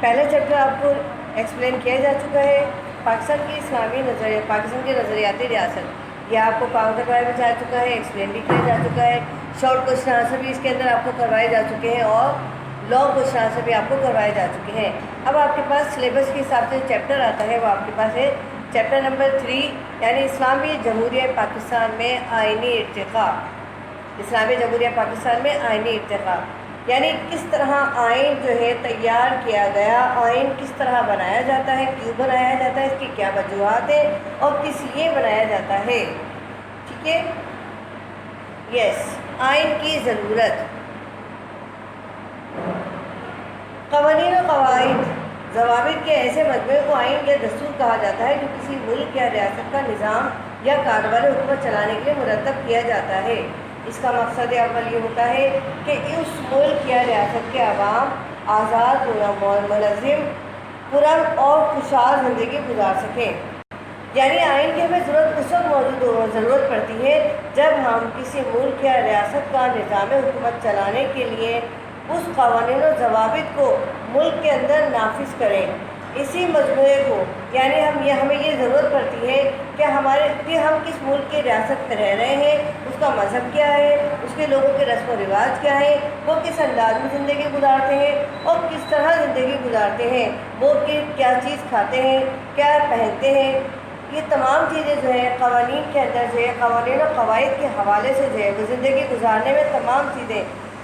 پہلا چیپٹر آپ کو ایکسپلین کیا جا چکا ہے، پاکستان کی اسلامی نظریہ، پاکستان کی نظریاتی ریاست، یہ آپ کو کاغذ کروایا بھی جا چکا ہے، ایکسپلین بھی کیا جا چکا ہے، شارٹ کوشچن آنسر بھی اس کے اندر آپ کو کروائے جا چکے ہیں اور لانگ کوشچن آنسر بھی آپ کو کروائے جا چکے ہیں۔ اب آپ کے پاس سلیبس کے حساب سے چیپٹر آتا ہے وہ آپ کے پاس ہے چیپٹر نمبر 3، یعنی اسلامی جمہوریہ پاکستان میں آئینی ارتقاء۔ اسلامی جمہوریہ پاکستان میں آئینی ارتقاء یعنی کس طرح آئین جو ہے تیار کیا گیا، آئین کس طرح بنایا جاتا ہے، کیوں بنایا جاتا ہے، اس کی کیا وجوہات ہیں اور کس لیے بنایا جاتا ہے۔ ٹھیک ہے، یس، آئین کی ضرورت۔ قوانین و قواعد، ضوابط کے ایسے مجموعے کو آئین یا دستور کہا جاتا ہے جو کسی ملک یا ریاست کا نظام یا کاروبار حکومت چلانے کے لیے مرتب کیا جاتا ہے۔ اس کا مقصد اول یہ ہوتا ہے کہ اس ملک یا ریاست کے عوام آزاد، منظم، پرامن اور خوشحال زندگی گزار سکیں۔ یعنی آئین کی ہمیں ضرورت اس وقت ضرورت پڑتی ہے جب ہم کسی ملک یا ریاست کا نظام حکومت چلانے کے لیے اس قوانین و ضوابط کو ملک کے اندر نافذ کریں۔ اسی مجموعے کو یعنی ہمیں یہ ضرورت پڑتی ہے کہ ہم کس ملک کی ریاست میں رہ رہے ہیں، اس کا مذہب کیا ہے، اس کے لوگوں کے رسم و رواج کیا ہے، وہ کس انداز میں زندگی گزارتے ہیں اور کس طرح زندگی گزارتے ہیں، وہ کیا چیز کھاتے ہیں، کیا پہنتے ہیں۔ یہ تمام چیزیں جو ہے قوانین کے اندر جو ہے قوانین و قواعد کے حوالے سے جو ہے وہ زندگی گزارنے میں تمام چیزیں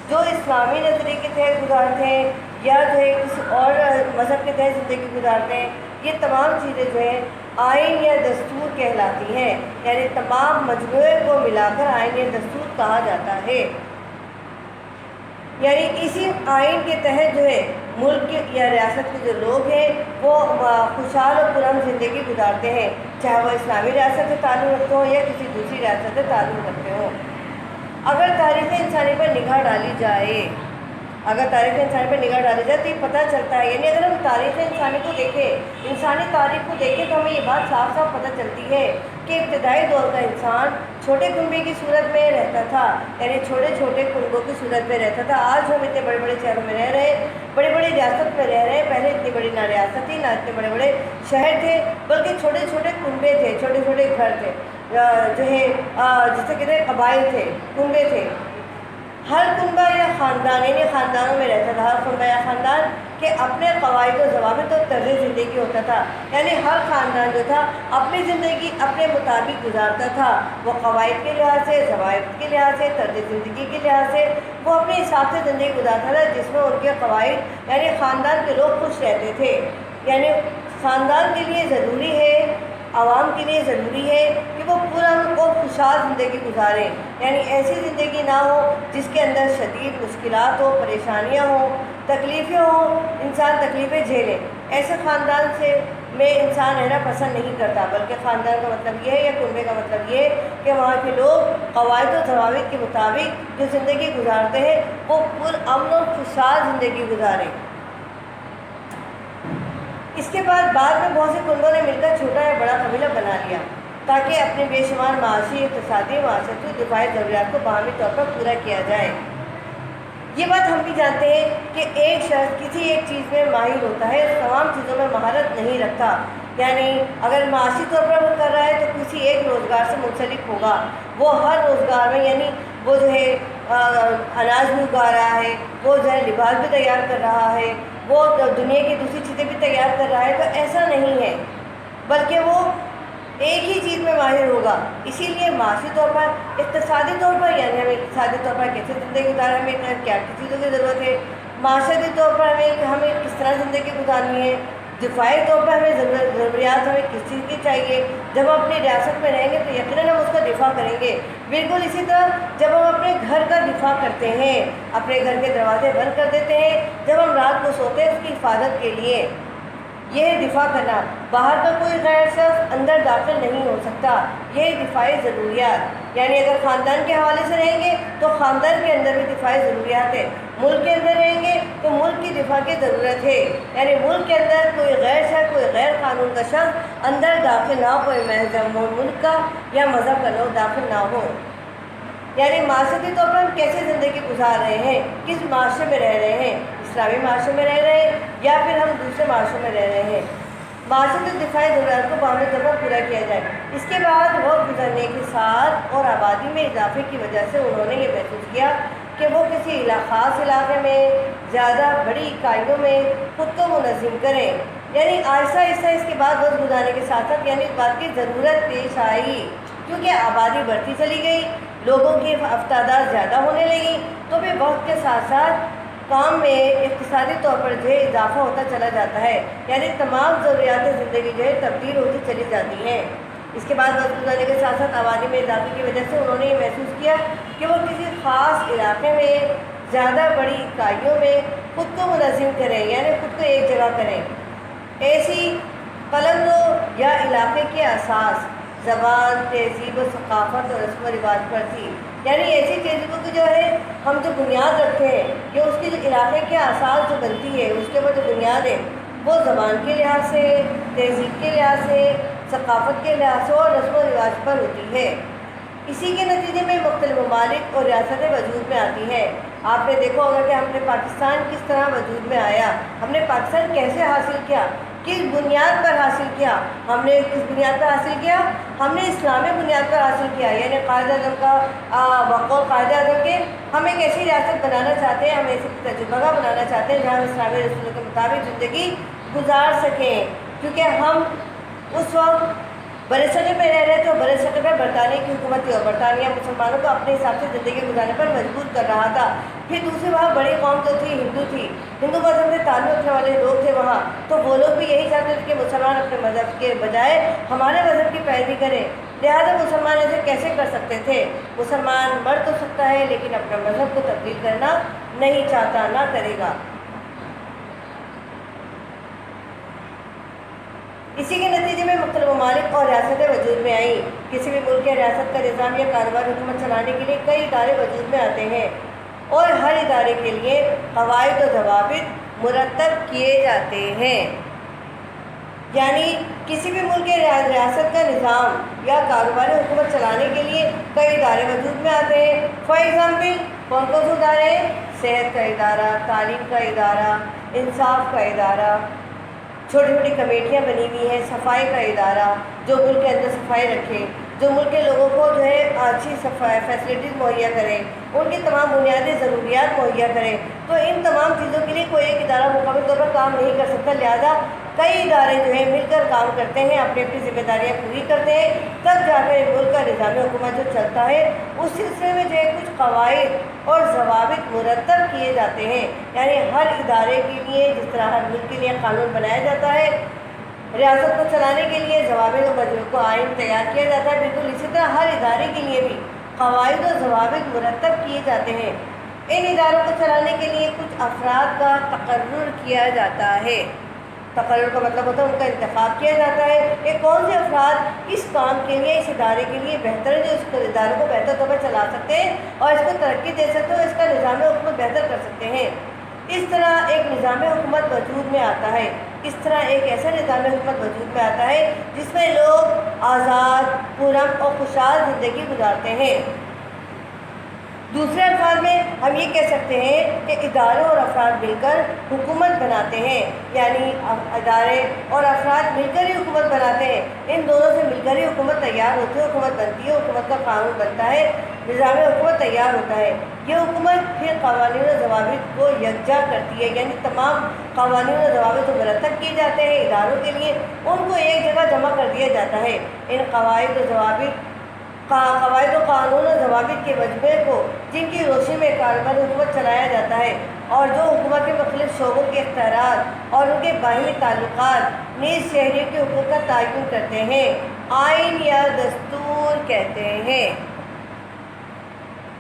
جو اسلامی نظریے کے تحت گزارتے ہیں یا جو ہے کسی اور مذہب کے تحت زندگی گزارتے ہیں، یہ تمام چیزیں جو ہیں آئین یا دستور کہلاتی ہیں، یعنی تمام مجموعے کو ملا کر آئین یا دستور کہا جاتا ہے۔ یعنی اسی آئین کے تحت جو ہے ملک یا ریاست کے جو لوگ ہیں وہ خوشحال اور پرامن زندگی گزارتے ہیں، چاہے وہ اسلامی ریاست سے تعلق رکھتے ہوں یا کسی دوسری ریاست سے تعلق رکھتے ہوں۔ اگر تاریخ انسانی پر نگاہ ڈالی جائے تو یہ پتہ چلتا ہے، یعنی اگر ہم تاریخ انسانی کو دیکھیں، انسانی تاریخ کو دیکھیں تو ہمیں یہ بات صاف صاف پتہ چلتی ہے کہ ابتدائی دور کا انسان چھوٹے کنبے کی صورت میں رہتا تھا، یعنی چھوٹے چھوٹے کنبوں کی صورت میں رہتا تھا۔ آج ہم اتنے بڑے بڑے شہروں میں رہ رہے ہیں، بڑی بڑی ریاست میں رہ رہے ہیں، پہلے اتنی بڑی نہ ریاست تھی، نہ اتنے بڑے بڑے شہر تھے، بلکہ چھوٹے چھوٹے کنبے تھے، چھوٹے چھوٹے گھر تھے، جو ہے جسے کہتے ہیں قبائل تھے، کنبے تھے۔ ہر کنبہ یا خاندان یعنی خاندانوں میں رہتا تھا، ہر کنبہ یا خاندان کے اپنے قواعد و ضوابط اور طرز زندگی ہوتا تھا، یعنی ہر خاندان جو تھا اپنی زندگی اپنے مطابق گزارتا تھا، وہ قواعد کے لحاظ سے، ضوابط کے لحاظ سے، طرز زندگی کے لحاظ سے وہ اپنے حساب سے زندگی گزارتا تھا، جس میں ان کے قواعد یعنی خاندان کے لوگ خوش رہتے تھے۔ یعنی خاندان کے لیے ضروری ہے، عوام کے لیے ضروری ہے کہ وہ پرامن اور خوشحال زندگی گزاریں، یعنی ایسی زندگی نہ ہو جس کے اندر شدید مشکلات ہو، پریشانیاں ہوں، تکلیفیں ہوں، انسان تکلیفیں جھیلے۔ ایسے خاندان میں انسان رہنا پسند نہیں کرتا، بلکہ خاندان کا مطلب یہ ہے یا کنبے کا مطلب یہ ہے کہ وہاں کے لوگ قواعد و ضوابط کے مطابق جو زندگی گزارتے ہیں وہ پرامن اور خوشحال زندگی گزاریں۔ اس کے بعد میں بہت سے کنبوں نے مل کر چھوٹا یا بڑا قبیلہ بنا لیا تاکہ اپنے بے شمار معاشی، اقتصادی، معاشرتی، دفاعی ضروریات کو باہمی طور پر پورا کیا جائے۔ یہ بات ہم بھی جانتے ہیں کہ ایک شخص کسی ایک چیز میں ماہر ہوتا ہے، تمام چیزوں میں مہارت نہیں رکھتا، یعنی اگر معاشی طور پر وہ کر رہا ہے تو کسی ایک روزگار سے منسلک ہوگا، وہ ہر روزگار میں یعنی وہ جو ہے اناج بھی اگا رہا ہے، وہ جو ہے لباس بھی تیار کر رہا ہے، وہ دنیا کی دوسری چیزیں بھی تیار کر رہا ہے، تو ایسا نہیں ہے، بلکہ وہ ایک ہی چیز میں ماہر ہوگا۔ اسی لیے معاشی طور پر، اقتصادی طور پر یعنی ہمیں اقتصادی طور پر کیسے زندگی گزاریں، ہمیں کیا چیزوں کی ضرورت ہے، معاشرتی طور پر ہمیں کس طرح زندگی گزارنی ہے، دفاعی طور پر ضروریات ہمیں کس چیز کی چاہیے۔ جب ہم اپنی ریاست میں رہیں گے تو یقیناً ہم اس کا دفاع کریں گے۔ بالکل اسی طرح جب ہم اپنے گھر کا دفاع کرتے ہیں، اپنے گھر کے دروازے بند کر دیتے ہیں، جب ہم رات کو سوتے ہیں اس کی حفاظت کے لیے، یہ دفاع کرنا، باہر کا کوئی غیر شخص اندر داخل نہیں ہو سکتا، یہ دفاعی ضروریات۔ یعنی اگر خاندان کے حوالے سے رہیں گے تو خاندان کے اندر بھی دفاعی ضروریات ہے، ملک کے اندر رہیں گے تو ملک کی دفاع کی ضرورت ہے، یعنی ملک کے اندر کوئی غیر شخص، کوئی غیر قانون کا شخص اندر داخل نہ ہو، کوئی مذہب ملک کا یا مذہب کا لوگ داخل نہ ہو۔ یعنی معاشرتی طور پر ہم کیسے زندگی گزار رہے ہیں، کس معاشرے میں رہ رہے ہیں، اسلامی معاشرے میں رہ رہے ہیں یا پھر ہم دوسرے معاشروں میں رہ رہے ہیں۔ معاشرت دفاعی ضروریات کو باہمی طور پر پورا کیا جائے۔ اس کے بعد وقت گزرنے کے ساتھ اور آبادی میں اضافے کی وجہ سے انہوں نے یہ محسوس کیا کہ وہ کسی خاص علاقے میں زیادہ بڑی اکائیوں میں خود کو منظم کریں، یعنی آہستہ آہستہ اس کے بعد وقت گزارنے کے ساتھ ساتھ یعنی اس بات کی ضرورت پیش آئی کیونکہ آبادی بڑھتی چلی گئی، لوگوں کی تعداد زیادہ ہونے لگی، تو پھر وقت کے ساتھ ساتھ کام میں اقتصادی طور پر جو ہے اضافہ ہوتا چلا جاتا ہے، یعنی تمام ضروریات زندگی جو ہے تبدیل ہوتی چلی جاتی ہیں۔ اس کے بعد وقت گزارنے کے ساتھ ساتھ آبادی میں اضافے کی وجہ سے انہوں نے یہ محسوس کیا کہ وہ کسی خاص علاقے میں زیادہ بڑی اکائیوں میں خود کو منظم کریں، یعنی خود کو ایک جگہ کریں۔ ایسی قلمرو یا علاقے کے اساس زبان، تہذیب و ثقافت اور رسم و رواج پر تھی، یعنی ایسی تہذیبوں کی جو ہے ہم جو بنیاد رکھتے ہیں یا اس کی جو علاقے کے اساس جو بنتی ہے اس کے اوپر جو بنیاد ہے وہ زبان کے لحاظ سے، تہذیب کے لحاظ سے، ثقافت کے لحاظ سے اور رسم و رواج پر ہوتی ہے۔ اسی کے نتیجے میں مختلف ممالک اور ریاستیں وجود میں آتی ہیں۔ آپ نے دیکھا ہوگا کہ ہم نے پاکستان کس طرح وجود میں آیا، ہم نے پاکستان کیسے حاصل کیا، کس بنیاد پر حاصل کیا، ہم نے کس بنیاد پر حاصل کیا، ہم نے اسلامی بنیاد پر حاصل کیا، یعنی قائد اعظم کا بقول قائد اعظم کے ہم ایک ایسی ریاست بنانا چاہتے ہیں، ہم ایسی تجربہ گاہ بنانا چاہتے ہیں جہاں ہم اسلامی رسولوں کے مطابق زندگی گزار سکیں، کیونکہ ہم اس وقت بڑے صدر میں رہ رہے تھے اور بڑے صدر میں برطانیہ کی حکومت تھی اور برطانیہ مسلمانوں کو اپنے حساب سے زندگی گزارنے پر مجبور کر رہا تھا۔ پھر دوسری وہاں بڑی قوم جو تھی ہندو مذہب سے تعلق رکھنے والے لوگ تھے وہاں، تو وہ لوگ بھی یہی چاہتے تھے کہ مسلمان اپنے مذہب کے بجائے ہمارے مذہب کی پیروی کریں، لہٰذا مسلمان ایسے کیسے کر سکتے تھے؟ مسلمان مر تو سکتا ہے لیکن اپنے مذہب کو تبدیل کرنا نہیں چاہتا، نہ کرے گا۔ اسی کے نتیجے میں مختلف ممالک اور ریاستیں وجود میں آئیں۔ کسی بھی ملک یا ریاست کا نظام یا کاروبار حکومت چلانے کے لیے کئی ادارے وجود میں آتے ہیں اور ہر ادارے کے لیے قواعد و ضوابط مرتب کیے جاتے ہیں، یعنی کسی بھی ملک یا ریاست کا نظام یا کاروباری حکومت چلانے کے لیے کئی ادارے وجود میں آتے ہیں۔ فار ایگزامپل کون کون سے ادارے ہیں؟ صحت کا ادارہ، تعلیم کا ادارہ، انصاف کا ادارہ، چھوٹی چھوٹی کمیٹیاں بنی ہوئی ہیں، صفائی کا ادارہ جو ملک کے اندر صفائی رکھے، جو ملک کے لوگوں کو جو ہے اچھی فیسلٹیز مہیا کرے، ان کی تمام بنیادی ضروریات مہیا کرے۔ تو ان تمام چیزوں کے لیے کوئی ایک ادارہ مکمل طور پر کام نہیں کر سکتا، لہذا کئی ادارے جو ہیں مل کر کام کرتے ہیں، اپنی اپنی ذمہ داریاں پوری کرتے ہیں، تب جا کر ملک کا نظام حکومت جو چلتا ہے اس سلسلے میں جو ہے کچھ قواعد اور ضوابط مرتب کیے جاتے ہیں، یعنی ہر ادارے کے لیے جس طرح ہر ملک کے لیے قانون بنایا جاتا ہے، ریاست کو چلانے کے لیے ضوابط و مجموعوں کو آئین تیار کیا جاتا ہے، بالکل اسی طرح ہر ادارے کے لیے بھی قواعد و ضوابط مرتب کیے جاتے ہیں۔ ان اداروں کو چلانے کے لیے کچھ افراد کا تقرر کیا جاتا ہے۔ تقرر کا مطلب ہوتا ہے ان کا انتخاب کیا جاتا ہے کہ کون سے افراد اس کام کے لیے، اس ادارے کے لیے بہتر ہے، جو اس ادارے کو بہتر طور پر چلا سکتے ہیں اور اس کو ترقی دے سکتے ہیں، اس کا نظام حکومت بہتر کر سکتے ہیں۔ اس طرح ایک نظام حکومت وجود میں آتا ہے، اس طرح ایک ایسا نظام حکومت وجود میں آتا ہے جس میں لوگ آزاد، پرامن اور خوشحال زندگی گزارتے ہیں۔ دوسرے الفاظ میں ہم یہ کہہ سکتے ہیں کہ اداروں اور افراد مل کر حکومت بناتے ہیں، یعنی ادارے اور افراد مل کر ہی حکومت بناتے ہیں، ان دونوں سے مل کر ہی حکومت تیار ہوتی ہے، حکومت بنتی ہے، حکومت کا قانون بنتا ہے، نظام حکومت تیار ہوتا ہے۔ یہ حکومت پھر قوانین و ضوابط کو یکجا کرتی ہے، یعنی تمام قوانین و ضوابط جو مرتب کیے جاتے ہیں اداروں کے لیے ان کو ایک جگہ جمع کر دیا جاتا ہے۔ ان قواعد و قانون و ضوابط کے مجموعے کو جن کی روشنی میں کاروبار حکومت چلایا جاتا ہے اور جو حکومت کے مختلف شعبوں کے اختیارات اور ان کے باہمی تعلقات نیز شہریوں کے حقوق کا تعین کرتے ہیں، آئین یا دستور کہتے ہیں۔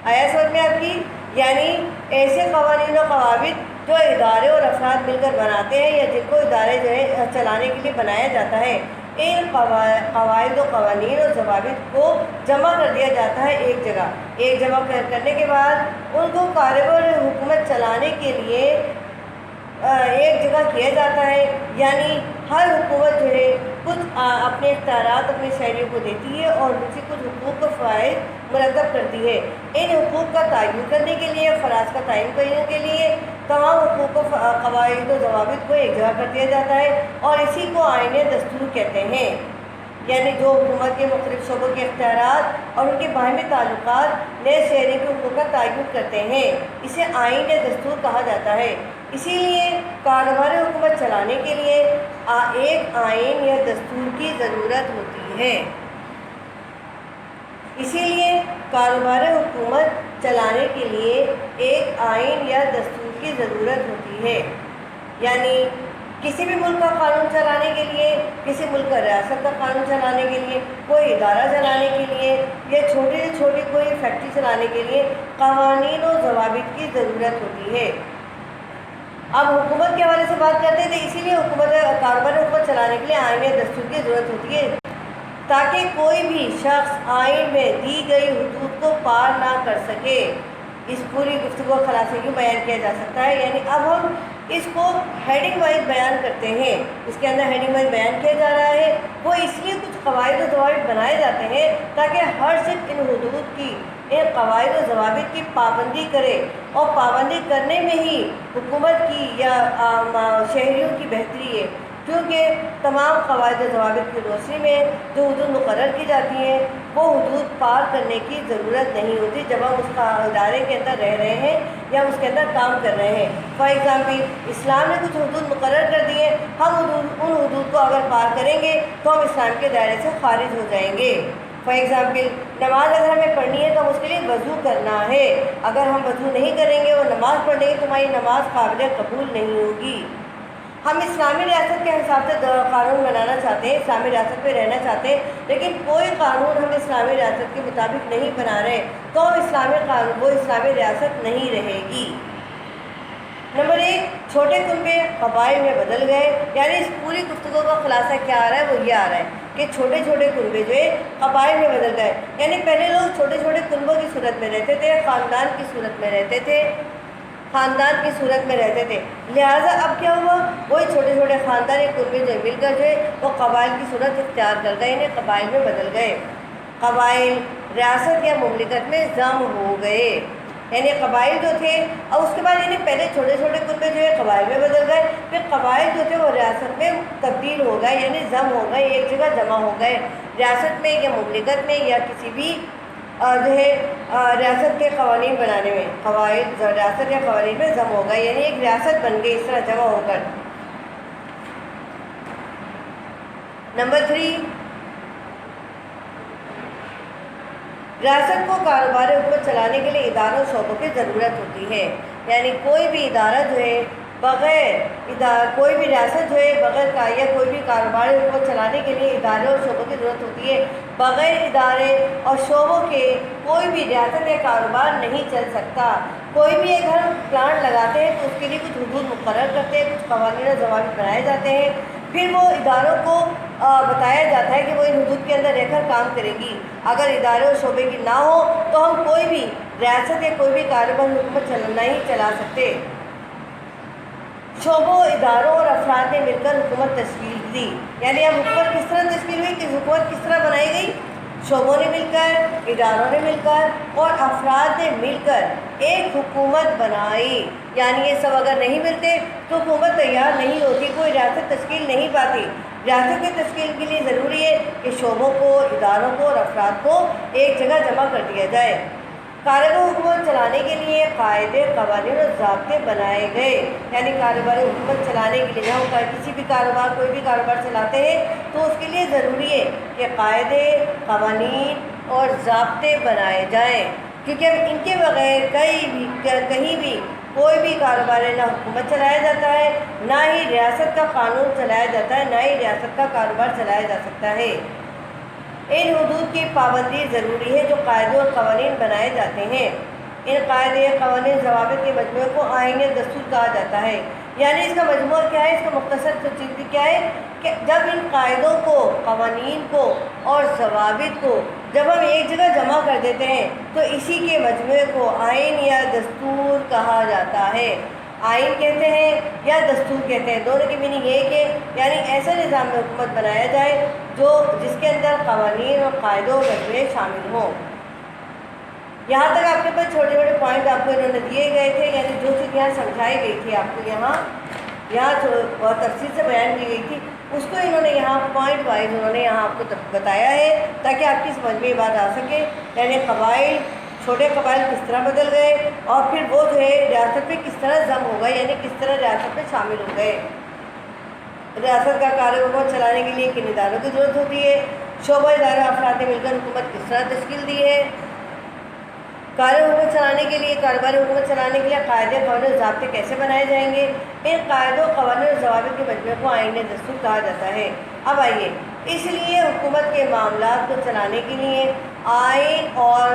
آیا سمجھ میں آپ کی؟ یعنی ایسے قوانین و ضوابط جو ادارے اور افراد مل کر بناتے ہیں یا جن کو ادارے جو ہے چلانے کے لیے بنایا جاتا ہے، ان قواعد و قوانین اور ضوابط کو جمع کر دیا جاتا ہے ایک جمع کرنے کے بعد ان کو کاروبار حکومت چلانے کے لیے ایک جگہ کیا جاتا ہے، یعنی ہر حکومت جو ہے کچھ اپنے اختیارات اپنے شہریوں کو دیتی ہے اور ان سے کچھ حقوق و فوائد مرتب کرتی ہے۔ ان حقوق کا تعین کرنے کے لیے، فراز کا تعین کرنے کے لیے تمام حقوق و قواعد و ضوابط کو ایک جگہ کر دیا جاتا ہے اور اسی کو آئین دستور کہتے ہیں۔ یعنی جو حکومت کے مختلف شعبوں کے اختیارات اور ان کے باہمی تعلقات نئے شہری کے حقوق کا تعین کرتے ہیں، اسے آئین دستور کہا جاتا ہے۔ اسی لیے کاروبار حکومت چلانے کے لیے ایک آئین یا دستور کی ضرورت ہوتی ہے۔ اسی لیے کاروبار حکومت چلانے کے لیے ایک آئین یا دستور کی ضرورت ہوتی ہے۔ یعنی کسی بھی ملک کا قانون چلانے کے لیے، کسی ملک کا ریاست کا قانون چلانے کے لیے، کوئی ادارہ چلانے کے لیے یا چھوٹی سے چھوٹی کوئی فیکٹری چلانے کے لیے قوانین و ضوابط کی ضرورت ہوتی ہے۔ اب حکومت کے حوالے سے بات کرتے تھے، اسی لیے کاروبار حکومت چلانے کے لیے آئین یا دستور کی ضرورت ہوتی ہے تاکہ کوئی بھی شخص آئین میں دی گئی حدود کو پار نہ کر سکے۔ اس پوری گفتگو کا خلاصہ یوں بیان کیا جا سکتا ہے۔ یعنی اب ہم اس کو ہیڈنگ وائز بیان کرتے ہیں، اس کے اندر ہیڈنگ وائز بیان کیا جا رہا ہے۔ وہ اس لیے کچھ قواعد و ضوابط بنائے جاتے ہیں تاکہ ہر شخص ان حدود کی، ان قواعد و ضوابط کی پابندی کرے اور پابندی کرنے میں ہی حکومت کی یا شہریوں کی بہتری ہے، کیونکہ تمام قواعد و ضوابط کی روشنی میں جو حدود مقرر کی جاتی ہیں وہ حدود پار کرنے کی ضرورت نہیں ہوتی جب ہم اس ادارے کے اندر رہ رہے ہیں یا اس کے اندر کام کر رہے ہیں۔ فار ایگزامپل اسلام نے کچھ حدود مقرر کر دی ہیں، ہم ان حدود کو اگر پار کریں گے تو ہم اسلام کے دائرے سے خارج ہو جائیں گے۔ فار ایگزامپل نماز اگر ہمیں پڑھنی ہے تو ہم اس کے لیے وضو کرنا ہے، اگر ہم وضو نہیں کریں گے اور نماز پڑھیں گے تو ہماری نماز قابل قبول نہیں ہوگی۔ ہم اسلامی ریاست کے حساب سے قانون بنانا چاہتے ہیں، اسلامی ریاست میں رہنا چاہتے ہیں، لیکن کوئی قانون ہم اسلامی ریاست کے مطابق نہیں بنا رہے تو وہ اسلامی ریاست نہیں رہے گی۔ نمبر 1، چھوٹے کنبے قبائل میں بدل گئے۔ یعنی اس پوری گفتگو کا خلاصہ کیا آ رہا ہے؟ وہ یہ آ رہا ہے کہ چھوٹے چھوٹے کنبے جو ہے قبائل میں بدل گئے۔ یعنی پہلے لوگ چھوٹے چھوٹے کنبوں کی صورت میں رہتے تھے، خاندان کی صورت میں رہتے تھے، لہٰذا اب کیا ہوا؟ وہی چھوٹے چھوٹے خاندانی کنبے جو مل کر جو ہے وہ قبائل کی صورت اختیار کر گئے، یعنی قبائل میں بدل گئے۔ قبائل ریاست یا مملکت میں ضم ہو گئے، یعنی قبائل جو تھے اور اس کے بعد یعنی پہلے چھوٹے چھوٹے کنبے جو ہے قبائل میں بدل گئے، پھر قبائل جو تھے وہ ریاست میں تبدیل ہو گئے، یعنی ضم ہو گئے، ایک جگہ جمع ہو گئے۔ ریاست میں یا مملکت میں یا کسی بھی جو ہے ریاست کے قوانین بنانے میں قواعد ریاست یا قوانین میں ضم ہو گئے، یعنی ایک ریاست بن گئی اس طرح جمع ہو کر۔ نمبر 3، ریاست کو کاروبار حکومت چلانے کے لیے اداروں و شعبوں کی ضرورت ہوتی ہے۔ یعنی کوئی بھی ادارہ جو ہے کوئی بھی ریاست جو ہے بغیر یا کوئی بھی کاروبار حکومت چلانے کے لیے اداروں اور شعبوں کی ضرورت ہوتی ہے۔ بغیر ادارے اور شعبوں کے کوئی بھی ریاست یا کاروبار نہیں چل سکتا۔ کوئی بھی اگر ہم پلانٹ لگاتے ہیں تو اس کے لیے کچھ حدود مقرر کرتے ہیں، کچھ قوانین و ضوابط بنائے جاتے ہیں، پھر وہ اداروں کو بتایا جاتا ہے کہ وہ ان حدود کے اندر رہ کر کام کرے گی۔ اگر ادارے اور شعبے کی نہ ہو تو ہم کوئی بھی ریاست یا کوئی بھی کاروبار حکومت نہیں چلا سکتے۔ شعبوں، اداروں اور افراد نے مل کر حکومت تشکیل دی۔ یعنی اب حکومت کس طرح تشکیل ہوئی کہ حکومت کس طرح بنائی گئی؟ شعبوں نے مل کر، اداروں نے مل کر اور افراد نے مل کر ایک حکومت بنائی۔ یعنی یہ سب اگر نہیں ملتے تو حکومت تیار نہیں ہوتی، کوئی ریاست تشکیل نہیں پاتی۔ ریاست کی تشکیل کے لیے ضروری ہے کہ شعبوں کو، اداروں کو اور افراد کو ایک جگہ جمع کر دیا جائے۔ کاروبار حکومت چلانے کے لیے قاعدے، قوانین اور ضابطے بنائے گئے۔ یعنی کاروباری حکومت چلانے کے لیے جب ہم کسی بھی کاروبار کوئی بھی کاروبار چلاتے ہیں تو اس کے لیے ضروری ہے کہ قاعدے، قوانین اور ضابطے بنائے جائیں، کیونکہ اب ان کے بغیر کہیں بھی کوئی بھی کاروبار نہ حکومت چلایا جاتا ہے، نہ ہی ریاست کا قانون چلایا جاتا ہے، نہ ہی ریاست کا کاروبار چلایا جا سکتا ہے۔ ان حدود کی پابندی ضروری ہے جو قاعدے اور قوانین بنائے جاتے ہیں۔ ان قاعدے، قوانین، ضوابط کے مجموعے کو آئین دستور کہا جاتا ہے۔ یعنی اس کا مجموعہ کیا ہے؟ اس کا مختصر چیز کیا ہے کہ جب ان قاعدوں کو، قوانین کو اور ضوابط کو جب ہم ایک جگہ جمع کر دیتے ہیں تو اسی کے مجموعے کو آئین یا دستور کہا جاتا ہے۔ آئین کہتے ہیں یا یا دستور کہتے ہیں۔ دونوں کی میننگ یہ کہ یعنی ایسا نظام حکومت بنایا جائے جس کے اندر قوانین اور قاعدوں و مجموعے شامل ہوں۔ یہاں تک آپ کے پاس چھوٹے چھوٹے پوائنٹ آپ کو انہوں نے دیے گئے تھے، یعنی جو چیز یہاں سمجھائی گئی تھی آپ کو یہاں بہت تفصیل سے بیان کی گئی تھی، اس کو انہوں نے یہاں پوائنٹ وائز انہوں نے یہاں آپ کو بتایا ہے تاکہ آپ کی سمجھ میں یہ بات آ سکے، یعنی قبائل، چھوٹے قبائل کس طرح بدل گئے اور پھر وہ جو ہے ریاست پہ کس طرح ضم ہو گئے، یعنی کس طرح ریاست میں شامل ہو گئے۔ ریاست کا کاروبار چلانے کے لیے کن اداروں کی ضرورت ہوتی ہے، شعبہ ادارہ افراد نے مل کر حکومت کس طرح تشکیل دی ہے، کاروباری حکومت چلانے کے لیے قاعدے، قوانین اور ضابطے کیسے بنائے جائیں گے۔ ان قاعدوں، قوانین اور ضوابط کے مجموعے کو آئین دستور کہا جاتا ہے۔ اب آئیے، اس لیے حکومت کے معاملات کو چلانے کے لیے آئین اور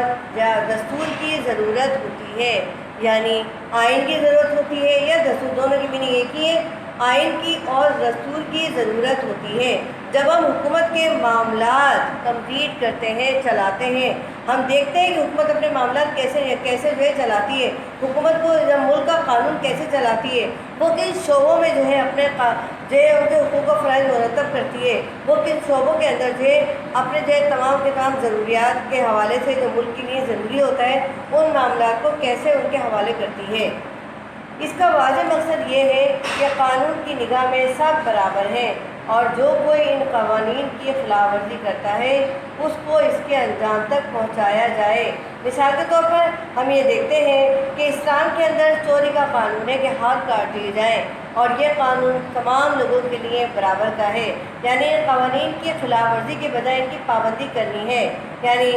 دستور کی ضرورت ہوتی ہے، یعنی آئین کی ضرورت ہوتی ہے یا دستور، دونوں کی میننگ ایک ہی ہے، آئین کی اور دستور کی ضرورت ہوتی ہے۔ جب ہم حکومت کے معاملات کمپلیٹ کرتے ہیں، چلاتے ہیں، ہم دیکھتے ہیں کہ حکومت اپنے معاملات کیسے جو ہے چلاتی ہے، حکومت کو جب ملک کا قانون کیسے چلاتی ہے، وہ کن شعبوں میں جو ہے اپنے جو ہے ان کے حقوق و فرائض مرتب کرتی ہے، وہ کن شعبوں کے اندر جو ہے اپنے جو ہے تمام کے تمام ضروریات کے حوالے سے جو ملک کے لیے ضروری ہوتا ہے ان معاملات کو کیسے ان کے حوالے کرتی ہے۔ اس کا واضح مقصد یہ ہے کہ قانون کی نگاہ میں سب برابر ہیں اور جو کوئی ان قوانین کی خلاف ورزی کرتا ہے اس کو اس کے انجام تک پہنچایا جائے۔ مثال کے طور پر ہم یہ دیکھتے ہیں کہ اسلام کے اندر چوری کا قانون ہے کہ ہاتھ کاٹ دیے جائیں، اور یہ قانون تمام لوگوں کے لیے برابر کا ہے، یعنی ان قوانین کی خلاف ورزی کے بجائے ان کی پابندی کرنی ہے، یعنی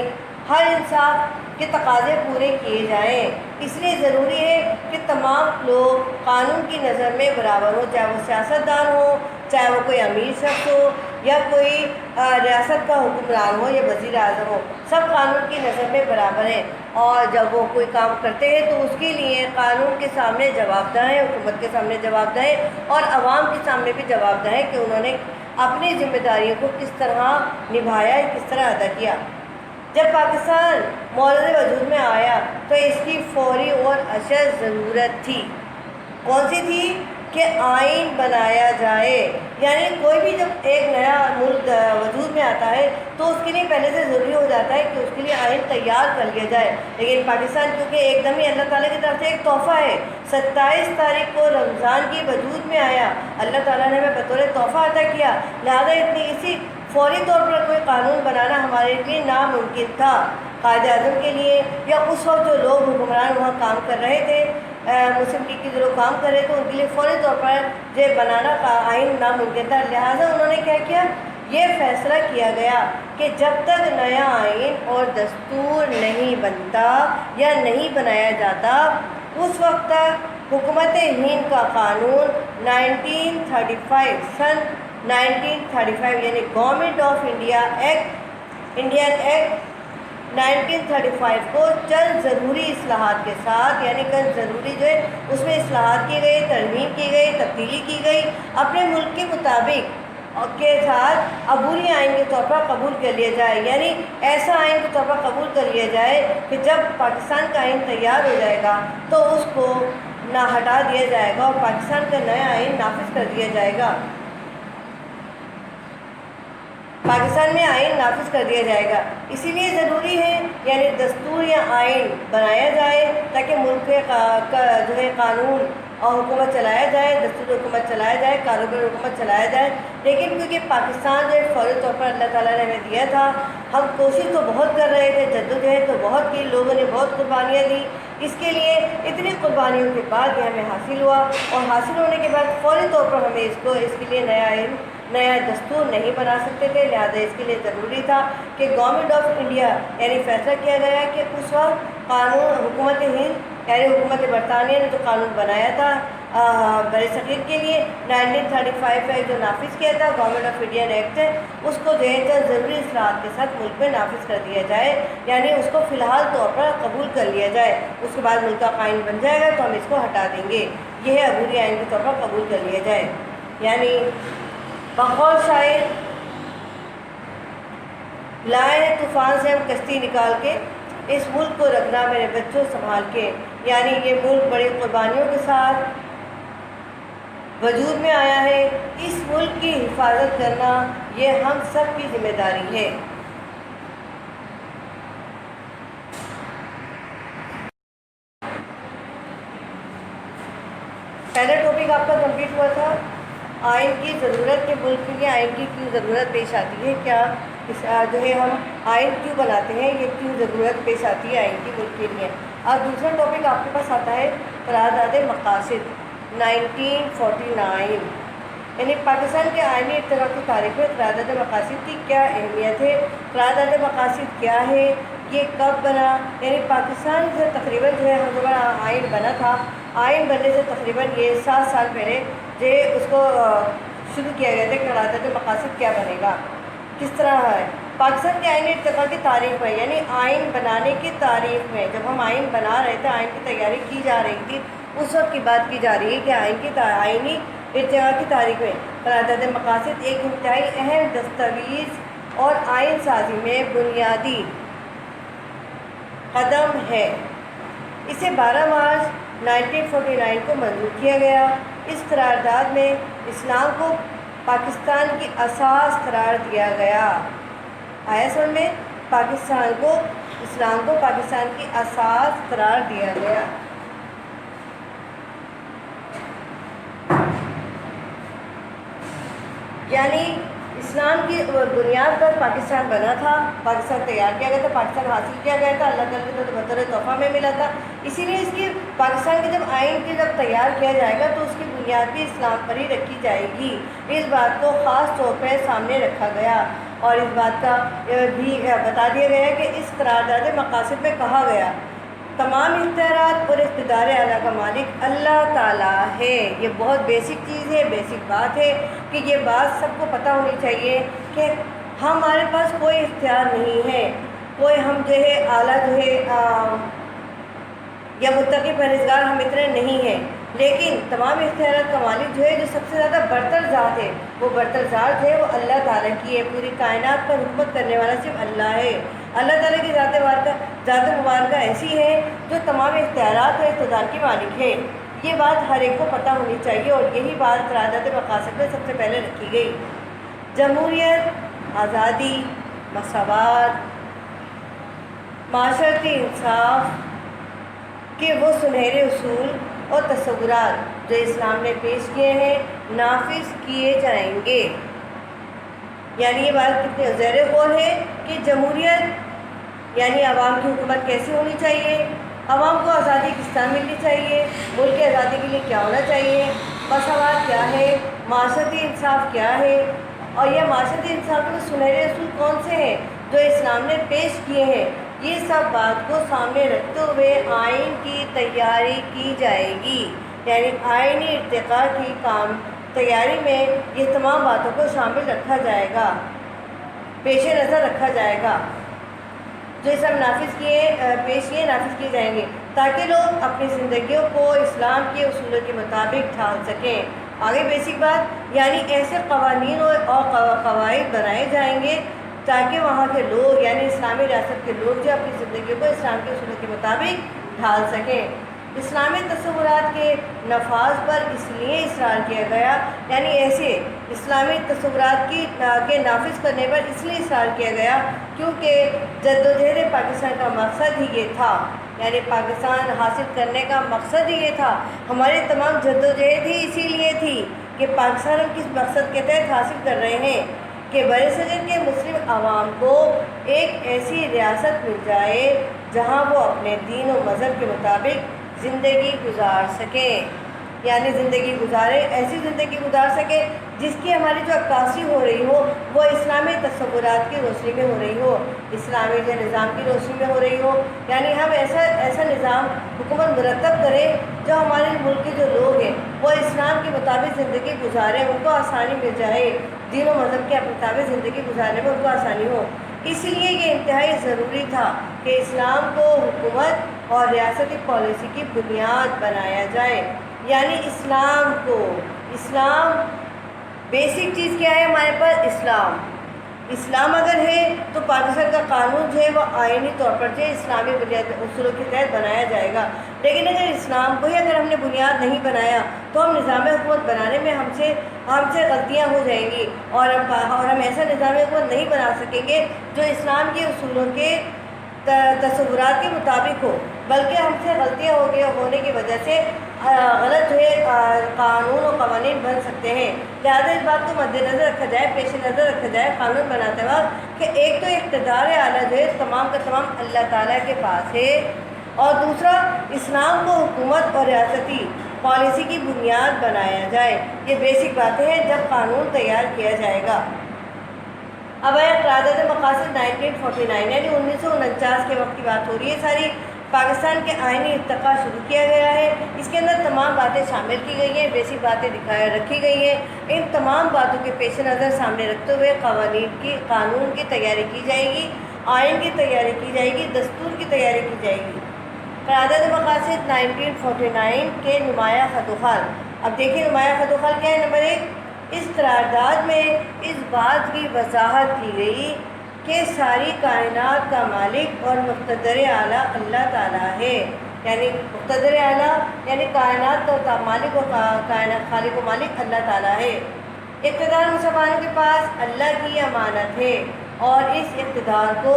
ہر انصاف کے تقاضے پورے کیے جائیں۔ اس لیے ضروری ہے کہ تمام لوگ قانون کی نظر میں برابر ہوں، چاہے وہ سیاستدان ہو، چاہے وہ کوئی امیر شخص ہو یا کوئی ریاست کا حکمران ہو یا وزیر اعظم ہو، سب قانون کی نظر میں برابر ہیں، اور جب وہ کوئی کام کرتے ہیں تو اس کے لیے قانون کے سامنے جواب دہ ہیں، حکومت کے سامنے جواب دہ ہیں اور عوام کے سامنے بھی جواب دہ ہیں کہ انہوں نے اپنی ذمہ داریوں کو کس طرح نبھایا، کس طرح ادا کیا۔ جب پاکستان مورد وجود میں آیا تو اس کی فوری اور اشد ضرورت تھی، کون سی تھی؟ کہ آئین بنایا جائے، یعنی کوئی بھی جب ایک نیا ملک وجود میں آتا ہے تو اس کے لیے پہلے سے ضروری ہو جاتا ہے کہ اس کے لیے آئین تیار کر لیا جائے، لیکن پاکستان کیونکہ ایک دم ہی اللہ تعالیٰ کی طرف سے ایک تحفہ ہے، 27 تاریخ کو رمضان کی وجود میں آیا، اللہ تعالیٰ نے ہمیں بطور تحفہ عطا کیا، لہٰذا اسی فوری طور پر کوئی قانون بنانا ہمارے لیے ناممکن تھا۔ قائد اعظم کے لیے یا اس وقت جو لوگ حکمران وہاں کام کر رہے تھے، مسلم لیگ کے جو لوگ کام کر رہے تھے، ان کے لیے فوری طور پر یہ بنانا کا آئین ناممکن تھا، لہٰذا انہوں نے کیا کیا، یہ فیصلہ کیا گیا کہ جب تک نیا آئین اور دستور نہیں بنتا یا نہیں بنایا جاتا اس وقت تک حکومت ہند کا قانون 1935 سن 1935 یعنی government of India act, Indian act 1935 کو چند ضروری اصلاحات کے ساتھ، یعنی چند ضروری جو ہے اس میں اصلاحات کی گئی، ترمیم کی گئی، تبدیلی کی گئی، اپنے ملک کے مطابق کے ساتھ عبوری آئین کے طور پر قبول کر لیا جائے، یعنی ایسا آئین کے طور پر قبول کر لیا جائے کہ جب پاکستان کا آئین تیار ہو جائے گا تو اس کو نہ ہٹا دیا جائے گا اور پاکستان کا نیا آئین نافذ کر دیا جائے گا، پاکستان میں آئین نافذ کر دیا جائے گا۔ اسی لیے ضروری ہے یعنی دستور یا آئین بنایا جائے تاکہ ملک کا جو ہے قانون اور حکومت چلایا جائے، دستور حکومت چلایا جائے، کاروبار حکومت چلایا جائے، لیکن کیونکہ پاکستان جو فوری طور پر اللہ تعالیٰ نے ہمیں دیا تھا، ہم کوشش تو بہت کر رہے تھے، جدوجہد تو بہت کی، لوگوں نے بہت قربانیاں دی، اس کے لیے اتنی قربانیوں کے بعد یہ ہمیں حاصل ہوا، اور حاصل ہونے کے بعد فوری طور پر ہمیں اس کے لیے نیا دستور نہیں بنا سکتے تھے، لہذا اس کے لیے ضروری تھا کہ گورنمنٹ آف انڈیا یعنی فیصلہ کیا گیا کہ اس وقت قانون حکومت ہند یعنی حکومت برطانیہ نے جو قانون بنایا تھا بر صغیر کے لیے 1935 میں جو نافذ کیا تھا گورنمنٹ آف انڈین ایکٹ ہے، اس کو جو ہے ضروری اصلاحات کے ساتھ ملک میں نافذ کر دیا جائے، یعنی اس کو فی الحال طور پر قبول کر لیا جائے، اس کے بعد ملک کا قائم بن جائے گا تو ہم اس کو ہٹا دیں گے، یہ ہے عبوری آئین کے طور پر قبول کر لیا جائے۔ یعنی بقول شاعر لائے ہیں طوفان سے ہم کشتی نکال کے، اس ملک کو رکھنا میرے بچوں سنبھال کے، یعنی یہ ملک بڑی قربانیوں کے ساتھ وجود میں آیا ہے، اس ملک کی حفاظت کرنا یہ ہم سب کی ذمہ داری ہے۔ پہلا ٹاپک آپ کا کمپلیٹ ہوا تھا، آئین کی ضرورت کے ملک کے لیے آئین کی کیوں ضرورت پیش آتی ہے، کیا جو ہے ہم آئین کیوں بناتے ہیں، یہ کیوں ضرورت پیش آتی ہے آئین کی ملک کے لیے۔ اور دوسرا ٹاپک آپ کے پاس آتا ہے قرارداد مقاصد 1949، یعنی پاکستان کے آئینی ارتقاء کی تاریخ میں قرارداد مقاصد کی کیا اہمیت ہے، قرارداد مقاصد کیا ہے، یہ کب بنا، یعنی پاکستان سے تقریباً جو ہے ہمارا آئین بنا تھا، آئین بننے سے تقریباً یہ 7 سال پہلے جو اس کو شروع کیا گیا تھا کہ قرارداد مقاصد کیا بنے گا، کس طرح ہے۔ پاکستان کے آئینی ارتقاء کی تاریخ میں، یعنی آئین بنانے کی تاریخ میں، جب ہم آئین بنا رہے تھے، آئین کی تیاری کی جا رہی تھی، اس وقت کی بات کی جا رہی ہے کہ آئینی ارتقاء کی تاریخ میں قرارداد مقاصد ایک انتہائی اہم دستاویز اور آئین سازی میں بنیادی قدم ہے۔ اسے 12 مارچ 1949 کو منظور کیا گیا۔ اس قرارداد میں اسلام کو پاکستان کی اساس قرار دیا گیا۔ آیا سمجھ میں؟ اسلام کو پاکستان کی اساس قرار دیا گیا۔ یعنی اسلام کی بنیاد پر پاکستان بنا تھا، پاکستان تیار کیا گیا تھا، پاکستان حاصل کیا گیا تھا، اللہ تعالیٰ کی طرف بطور تحفہ میں ملا تھا۔ اسی لیے اس کی پاکستان کے جب آئین کی جب تیار کیا جائے گا تو اس کی بنیاد بھی اسلام پر ہی رکھی جائے گی۔ اس بات کو خاص طور پہ سامنے رکھا گیا اور اس بات کا بھی بتا دیا گیا ہے کہ اس قرارداد مقاصد میں کہا گیا تمام اختیارات اور اقتدار اعلیٰ کا مالک اللہ تعالیٰ ہے۔ یہ بہت بیسک چیز ہے، بیسک بات ہے کہ یہ بات سب کو پتہ ہونی چاہیے کہ ہمارے پاس کوئی اختیار نہیں ہے، کوئی ہم جو ہے اعلیٰ جو ہے یا متقی پرہیزگار ہم اتنے نہیں ہیں، لیکن تمام اختیارات کا مالک جو ہے، جو سب سے زیادہ برتر ذات ہے، وہ برتر ذات جو ہے وہ اللہ تعالیٰ کی ہے۔ پوری کائنات پر حکومت کرنے والا صرف اللہ ہے۔ اللہ تعالیٰ کی ذات مبارکہ ایسی ہے جو تمام اختیارات اور اقتدار کی مالک ہے۔ یہ بات ہر ایک کو پتہ ہونی چاہیے اور یہی بات قرارداد مقاصد میں سب سے پہلے رکھی گئی۔ جمہوریت، آزادی، مساوات، معاشرتی انصاف کہ وہ سنہرے اصول اور تصورات جو اسلام نے پیش کیے ہیں نافذ کیے جائیں گے۔ یعنی یہ بات کتنی زیر غور ہے کہ جمہوریت یعنی عوام کی حکومت کیسی ہونی چاہیے، عوام کو آزادی کس طرح ملنی چاہیے، ملک کی آزادی کے لیے کیا ہونا چاہیے، مساوات کیا ہے، معاشرتی انصاف کیا ہے، اور یہ معاشرتی انصاف کے سنہرے اصول کون سے ہیں جو اسلام نے پیش کیے ہیں، یہ سب بات کو سامنے رکھتے ہوئے آئین کی تیاری کی جائے گی۔ یعنی آئینی ارتقاء کی تیاری میں یہ تمام باتوں کو شامل رکھا جائے گا، پیش نظر رکھا جائے گا، جو اسلام پیش کیے نافذ کیے جائیں گے تاکہ لوگ اپنی زندگیوں کو اسلام کے اصولوں کے مطابق ڈھال سکیں۔ آگے بیسک بات، یعنی ایسے قوانین اور قواعد بنائے جائیں گے تاکہ وہاں کے لوگ یعنی اسلامی ریاست کے لوگ جو اپنی زندگیوں کو اسلام کے اصولوں کے مطابق ڈھال سکیں۔ اسلامی تصورات کے نفاذ پر اس لیے اصرار کیا گیا، یعنی ایسے اسلامی تصورات کے نافذ کرنے پر اس لیے اصرار کیا گیا کیونکہ جدوجہد پاکستان کا مقصد ہی یہ تھا، یعنی پاکستان حاصل کرنے کا مقصد ہی یہ تھا، ہماری تمام جدوجہد ہی اسی لیے تھی کہ پاکستان ہم کس مقصد کے تحت حاصل کر رہے ہیں کہ برصغیر کے مسلم عوام کو ایک ایسی ریاست مل جائے جہاں وہ اپنے دین و مذہب کے مطابق زندگی گزار سکیں، یعنی ایسی زندگی گزار سکیں جس کی ہماری جو عکاسی ہو رہی ہو وہ اسلامی تصورات کی روشنی میں ہو رہی ہو، اسلامی جو نظام کی روشنی میں ہو رہی ہو، یعنی ہم ایسا نظام حکومت مرتب کریں جو ہمارے ملک کے جو لوگ ہیں وہ اسلام کے مطابق زندگی گزاریں، ان کو آسانی مل جائے، دین و مذہب کے مطابق زندگی گزارنے میں ان کو آسانی ہو۔ اس لیے یہ انتہائی ضروری تھا کہ اسلام کو حکومت اور ریاستی پالیسی کی بنیاد بنایا جائے، یعنی اسلام بیسک چیز کیا ہے ہمارے پاس؟ اسلام اگر ہے تو پاکستان کا قانون جو ہے وہ آئینی طور پر جو ہے اسلامی بنیادی اصولوں کے تحت بنایا جائے گا، لیکن اگر اسلام کو ہی اگر ہم نے بنیاد نہیں بنایا تو ہم نظام حکومت بنانے میں ہم سے غلطیاں ہو جائیں گی، اور ہم ایسا نظام حکومت نہیں بنا سکیں گے جو اسلام کے اصولوں کے تصورات کے مطابق ہو، بلکہ ہم سے غلطیاں ہونے کی وجہ سے غلط جو ہے قانون و قوانین بن سکتے ہیں۔ لہٰذا اس بات کو مد نظر رکھا جائے، پیش نظر رکھا جائے قانون بناتے وقت کہ ایک تو اقتدار اعلیٰ جو ہے تمام کا تمام اللہ تعالیٰ کے پاس ہے، اور دوسرا اسلام کو حکومت اور ریاستی پالیسی کی بنیاد بنایا جائے۔ یہ بیسک باتیں ہیں جب قانون تیار کیا جائے گا۔ اب آیا قرارداد مقاصد 1949 یعنی 1949 کے وقت کی بات ہو رہی ہے ساری۔ پاکستان کے آئینی ارتقاء شروع کیا گیا ہے، اس کے اندر تمام باتیں شامل کی گئی ہیں، بیسک باتیں رکھی گئی ہیں۔ ان تمام باتوں کے پیش نظر سامنے رکھتے ہوئے قانون کی تیاری کی جائے گی، آئین کی تیاری کی جائے گی، دستور کی تیاری کی جائے گی۔ قرارداد مقاصد 1949 کے نمایاں خط و خال۔ اب دیکھیں نمایاں خط و خال کیا ہے۔ نمبر 1، اس قرارداد میں اس بات کی وضاحت کی گئی کہ ساری کائنات کا مالک اور مقتدر اعلیٰ اللہ تعالیٰ ہے، یعنی مقتدر اعلیٰ یعنی کائنات کا مالک اور خالق و مالک اللہ تعالیٰ ہے۔ اقتدار مسلمانوں کے پاس اللہ کی امانت ہے، اور اس اقتدار کو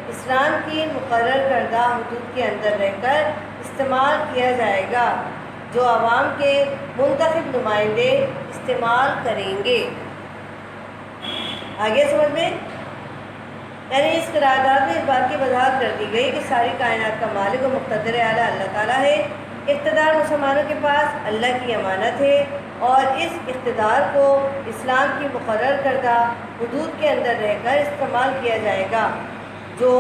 اسلام کی مقرر کردہ حدود کے اندر رہ کر استعمال کیا جائے گا، جو عوام کے منتخب نمائندے استعمال کریں گے۔ آگے سمجھ میں، یعنی اس قرارداد میں اس بات کی وضاحت کر دی گئی کہ ساری کائنات کا مالک و مقتدر اعلیٰ اللہ تعالیٰ ہے، اقتدار مسلمانوں کے پاس اللہ کی امانت ہے، اور اس اقتدار کو اسلام کی مقرر کردہ حدود کے اندر رہ کر استعمال کیا جائے گا، جو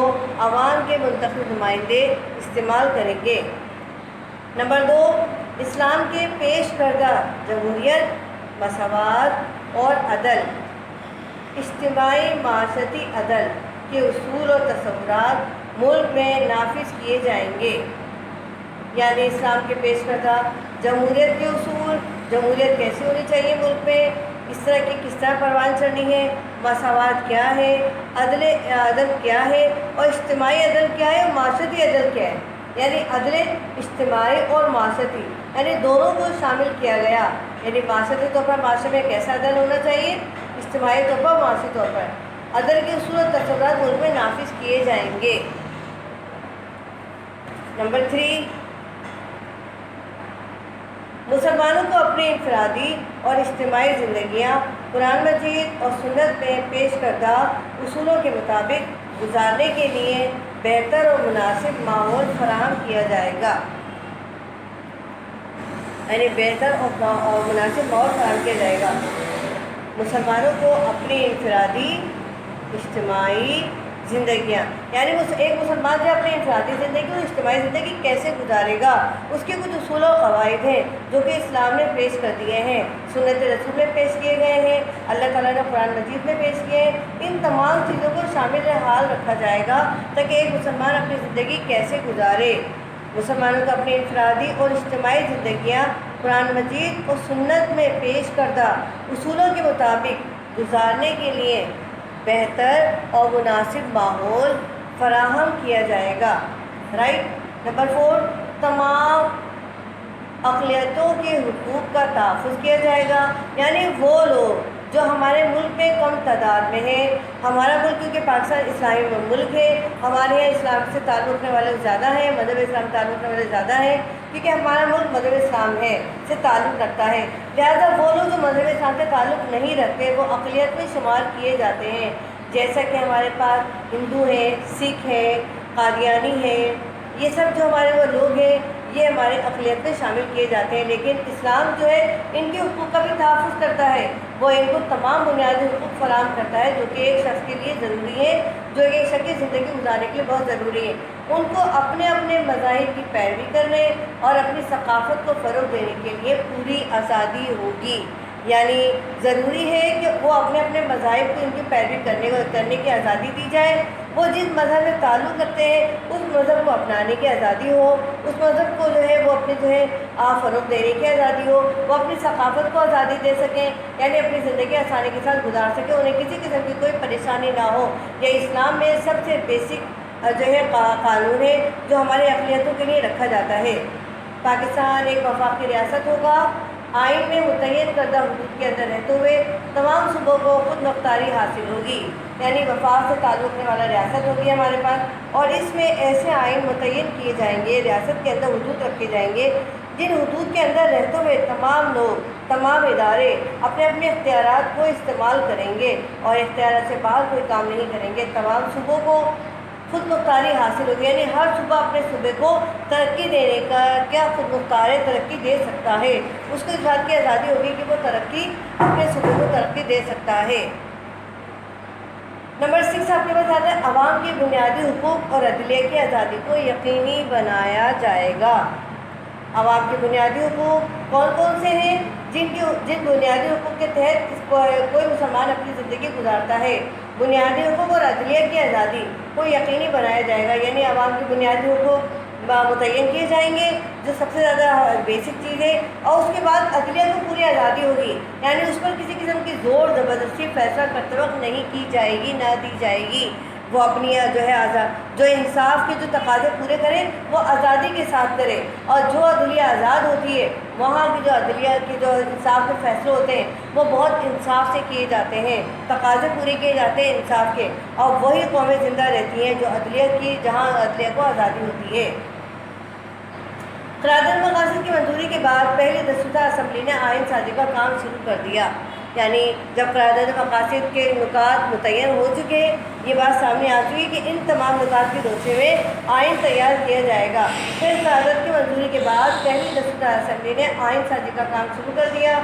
عوام کے منتخب نمائندے استعمال کریں گے۔ نمبر 2، اسلام کے پیش کردہ جمہوریت، مساوات اور عدل، اجتماعی معاشرتی عدل کے اصول اور تصورات ملک میں نافذ کیے جائیں گے۔ یعنی اسلام کے پیش کردہ جمہوریت کے اصول، جمہوریت کیسی ہونی چاہیے ملک میں، کس طرح پروان چڑھنی ہے، مساوات کیا ہے، عدل کیا ہے، اور اجتماعی عدل کیا ہے، اور معاشرتی عدل کیا ہے۔ یعنی عدل اجتماعی اور معاشرتی یعنی دونوں کو شامل کیا گیا، یعنی معاشرتی طور پر معاشرے میں کیسا عدل ہونا چاہیے، اجتماعی طور پر، معاشی طور پر عدل کے اصول اور تصورات ملک میں نافذ کیے جائیں گے۔ نمبر 3، مسلمانوں کو اپنی انفرادی اور اجتماعی زندگیاں قرآن مجید اور سنت میں پیش کردہ اصولوں کے مطابق گزارنے کے لیے بہتر اور مناسب ماحول فراہم کیا جائے گا۔ یعنی بہتر اور مناسب ماحول فراہم کیا جائے گا۔ مسلمانوں کو اپنی انفرادی اجتماعی زندگیاں، یعنی ایک مسلمان جو اپنی انفرادی زندگی اور اجتماعی زندگی کیسے گزارے گا، اس کے کچھ اصول و قواعد ہیں جو کہ اسلام نے پیش کر دیے ہیں، سنت رسول میں پیش کیے گئے ہیں، اللہ تعالیٰ نے قرآن مجید میں پیش کیے ہیں۔ ان تمام چیزوں کو شامل حال رکھا جائے گا تاکہ ایک مسلمان اپنی زندگی کیسے گزارے۔ مسلمانوں کو اپنی انفرادی اور اجتماعی زندگیاں قرآن مجید اور سنت میں پیش کردہ اصولوں کے مطابق گزارنے کے لیے بہتر اور مناسب ماحول فراہم کیا جائے گا۔ رائٹ۔ نمبر 4، تمام اقلیتوں کے حقوق کا تحفظ کیا جائے گا، یعنی وہ لوگ جو ہمارے ملک میں کم تعداد میں ہیں، ہمارا ملک کیونکہ پاکستان اسلامی ملک ہے، ہمارے یہاں اسلام سے تعلق رکھنے والے زیادہ ہیں، مذہب اسلام تعلق رکھنے والے زیادہ ہیں، کیونکہ ہمارا ملک مذہب اسلام سے تعلق رکھتا ہے، لہذا وہ لوگ جو مذہب اسلام سے تعلق نہیں رکھتے وہ اقلیت میں شمار کیے جاتے ہیں، جیسا کہ ہمارے پاس ہندو ہیں، سکھ ہیں، قادیانی ہیں، یہ سب جو ہمارے وہ لوگ ہیں یہ ہمارے اقلیت میں شامل کیے جاتے ہیں، لیکن اسلام جو ہے ان کے حقوق کا بھی تحفظ کرتا ہے، وہ ان کو تمام بنیادی حقوق فراہم کرتا ہے جو کہ ایک شخص کے لیے ضروری ہے، جو ایک شخص کی زندگی گزارنے کے لیے بہت ضروری ہے۔ ان کو اپنے اپنے مذاہب کی پیروی کرنے اور اپنی ثقافت کو فروغ دینے کے لیے پوری آزادی ہوگی، یعنی ضروری ہے کہ وہ اپنے اپنے مذاہب کو ان کی پیروی کرنے کی آزادی دی جائے، وہ جس مذہب میں تعلق کرتے ہیں اس مذہب کو اپنانے کی آزادی ہو، اس مذہب کو وہ اپنے فروغ دینے کی آزادی ہو، وہ اپنی ثقافت کو آزادی دے سکیں، یعنی اپنی زندگی آسانی کے ساتھ گزار سکیں، انہیں کسی قسم کی کوئی پریشانی نہ ہو۔ یہ اسلام میں سب سے بیسک قانون ہے جو ہماری اقلیتوں کے لیے رکھا جاتا ہے۔ پاکستان ایک وفاقی ریاست ہوگا، آئین میں متعین کردہ حدود کے اندر رہتے ہوئے تمام صوبوں کو خود مختاری حاصل ہوگی، یعنی وفاق سے تعلق رکھنے والا ریاست ہوگی ہمارے پاس، اور اس میں ایسے آئین متعین کیے جائیں گے، ریاست کے اندر حدود رکھے جائیں گے جن حدود کے اندر رہتے ہوئے تمام لوگ، تمام ادارے اپنے اپنے اختیارات کو استعمال کریں گے اور اختیارات سے باہر کوئی کام نہیں کریں گے۔ تمام صوبوں کو خود مختاری حاصل ہوگی، یعنی ہر صوبہ اپنے صوبے کو ترقی دینے کا کیا خود مختار ترقی دے سکتا ہے، اس کو اس بات کی آزادی ہوگی کہ وہ اپنے صوبے کو ترقی دے سکتا ہے۔ نمبر 6 آپ کے پاس آتا ہے عوام کے بنیادی حقوق اور عدلیہ کی آزادی کو یقینی بنایا جائے گا۔ عوام کے بنیادی حقوق کون کون سے ہیں؟ جن بنیادی حقوق کے تحت کوئی مسلمان اپنی زندگی گزارتا ہے، بنیادی حقوق اور عدلیہ کی آزادی کو یقینی بنایا جائے گا، یعنی عوام کے بنیادی حقوق متعین کیے جائیں گے جو سب سے زیادہ بیسک چیز ہے، اور اس کے بعد عدلیہ کو پوری آزادی ہوگی، یعنی اس پر کسی قسم کی زور زبردستی فیصلہ کرتے وقت نہیں کی جائے گی، نہ دی جائے گی۔ وہ اپنی جو انصاف کے جو تقاضے پورے کرے وہ آزادی کے ساتھ کرے، اور جو عدلیہ آزاد ہوتی ہے وہاں کی جو عدلیہ کے جو انصاف کے فیصلے ہوتے ہیں وہ بہت انصاف سے کیے جاتے ہیں، تقاضے پورے کیے جاتے ہیں انصاف کے، اور وہی قومیں زندہ رہتی ہیں جو جہاں عدلیہ کو آزادی ہوتی ہے۔ قرارداد مقاصد کی منظوری کے بعد پہلی دستور اسمبلی نے آئین سازی کا کام شروع کر دیا، یعنی جب قرارداد مقاصد کے نکات متعین ہو چکے، یہ بات سامنے آ چکی کہ ان تمام نکات کی روشنی میں آئین تیار کیا جائے گا۔ پھر قرارداد کی منظوری کے بعد پہلی دستور اسمبلی نے آئین سازی کا کام شروع کر دیا۔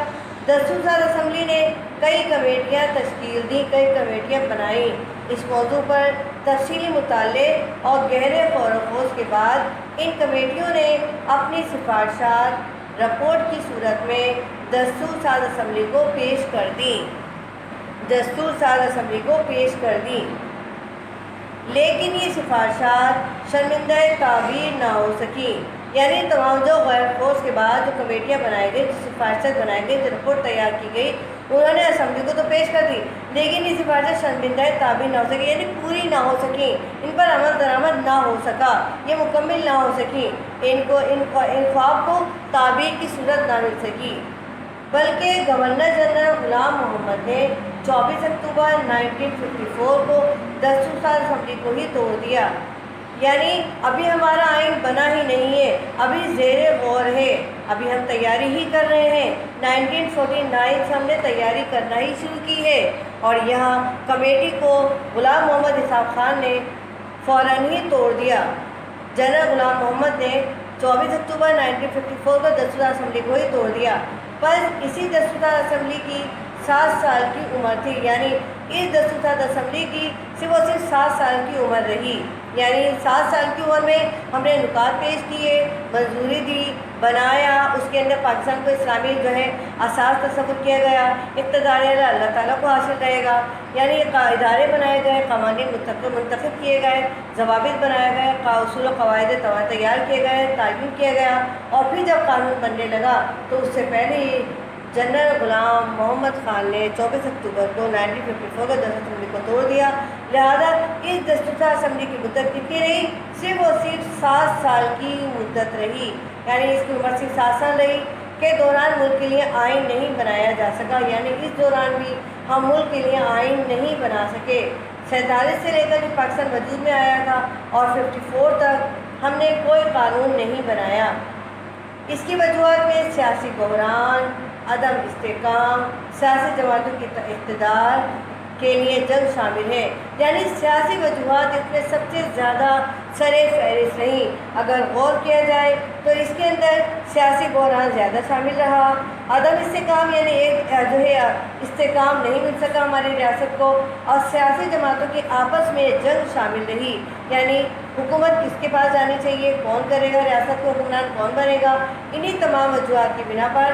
دستور ساز اسمبلی نے کئی کمیٹیاں تشکیل دیں، کئی کمیٹیاں بنائیں، اس موضوع پر تفصیلی مطالعے اور گہرے غور و خوض کے بعد ان کمیٹیوں نے اپنی سفارشات رپورٹ کی صورت میں دستور ساز اسمبلی کو پیش کر دیں، لیکن یہ سفارشات شرمندہ تعبیر نہ ہو سکیں، یعنی تمام جو غور و خوض کے بعد جو کمیٹیاں بنائی گئی، جو سفارشات بنائی گئی، جو رپورٹ تیار کی گئی، انہوں نے اسمبلی کو تو پیش کر دی، لیکن یہ سفارشات شرمندہ تعبیر نہ ہو سکی، یعنی پوری نہ ہو سکیں، ان پر عمل درآمد نہ ہو سکا، یہ مکمل نہ ہو سکیں، ان خواب کو تعبیر کی صورت نہ مل سکی، بلکہ گورنر جنرل غلام محمد نے 24 اکتوبر 1954 کو دستور ساز اسمبلی کو ہی توڑ دیا، یعنی ابھی ہمارا آئین بنا ہی نہیں ہے، ابھی زیر غور ہے، ابھی ہم تیاری ہی کر رہے ہیں۔ 1949 سے ہم نے تیاری کرنا ہی شروع کی ہے، اور یہاں کمیٹی کو غلام محمد اسحاق خان نے فوراً ہی توڑ دیا۔ جنرل غلام محمد نے 24 اکتوبر 1954 کو دستور اسمبلی کو ہی توڑ دیا، پر اسی دستور اسمبلی کی 7 سال کی عمر تھی، یعنی اس دستور اسمبلی کی صرف اور صرف 7 سال کی عمر رہی، یعنی 7 سال کی عمر میں ہم نے نکات پیش کیے، منظوری دی، بنایا، اس کے اندر پاکستان کو اسلامی اساس تصور کیا گیا، اقتدار اللہ تعالیٰ کو حاصل رہے گا، یعنی ادارے بنائے گئے، قوانین منتخب کیے گئے، ضوابط بنائے گئے، اصول و قواعد تیار کیے گئے، تعین کیا گیا، اور پھر جب قانون بننے لگا تو اس سے پہلے ہی جنرل غلام محمد خان نے 24 اکتوبر کو 1954 کو دستور اسمبلی کو توڑ دیا۔ لہذا اس دستور اسمبلی کی مدت کتنی رہی؟ صرف اور صرف 7 سال کی مدت رہی، یعنی اس کی عمر صرف 7 سال رہی کے دوران ملک کے لیے آئین نہیں بنایا جا سکا، یعنی اس دوران بھی ہم ملک کے لیے آئین نہیں بنا سکے۔ 47 سے لے کر جو پاکستان وجود میں آیا تھا اور 54 تک ہم نے کوئی قانون نہیں بنایا۔ اس کی وجوہات میں سیاسی بحران، عدم استحکام، سیاسی جماعتوں کی اقتدار کے لیے جنگ شامل ہے، یعنی سیاسی وجوہات اس میں سب سے زیادہ سر فہرست رہیں۔ اگر غور کیا جائے تو اس کے اندر سیاسی بحران زیادہ شامل رہا، عدم استحکام یعنی استحکام نہیں مل سکا ہماری ریاست کو، اور سیاسی جماعتوں کی آپس میں جنگ شامل رہی، یعنی حکومت کس کے پاس جانی چاہیے، کون کرے گا ریاست کو حکمران، کون بنے گا۔ انہی تمام وجوہات کی بنا پر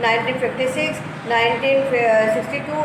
1956, 1962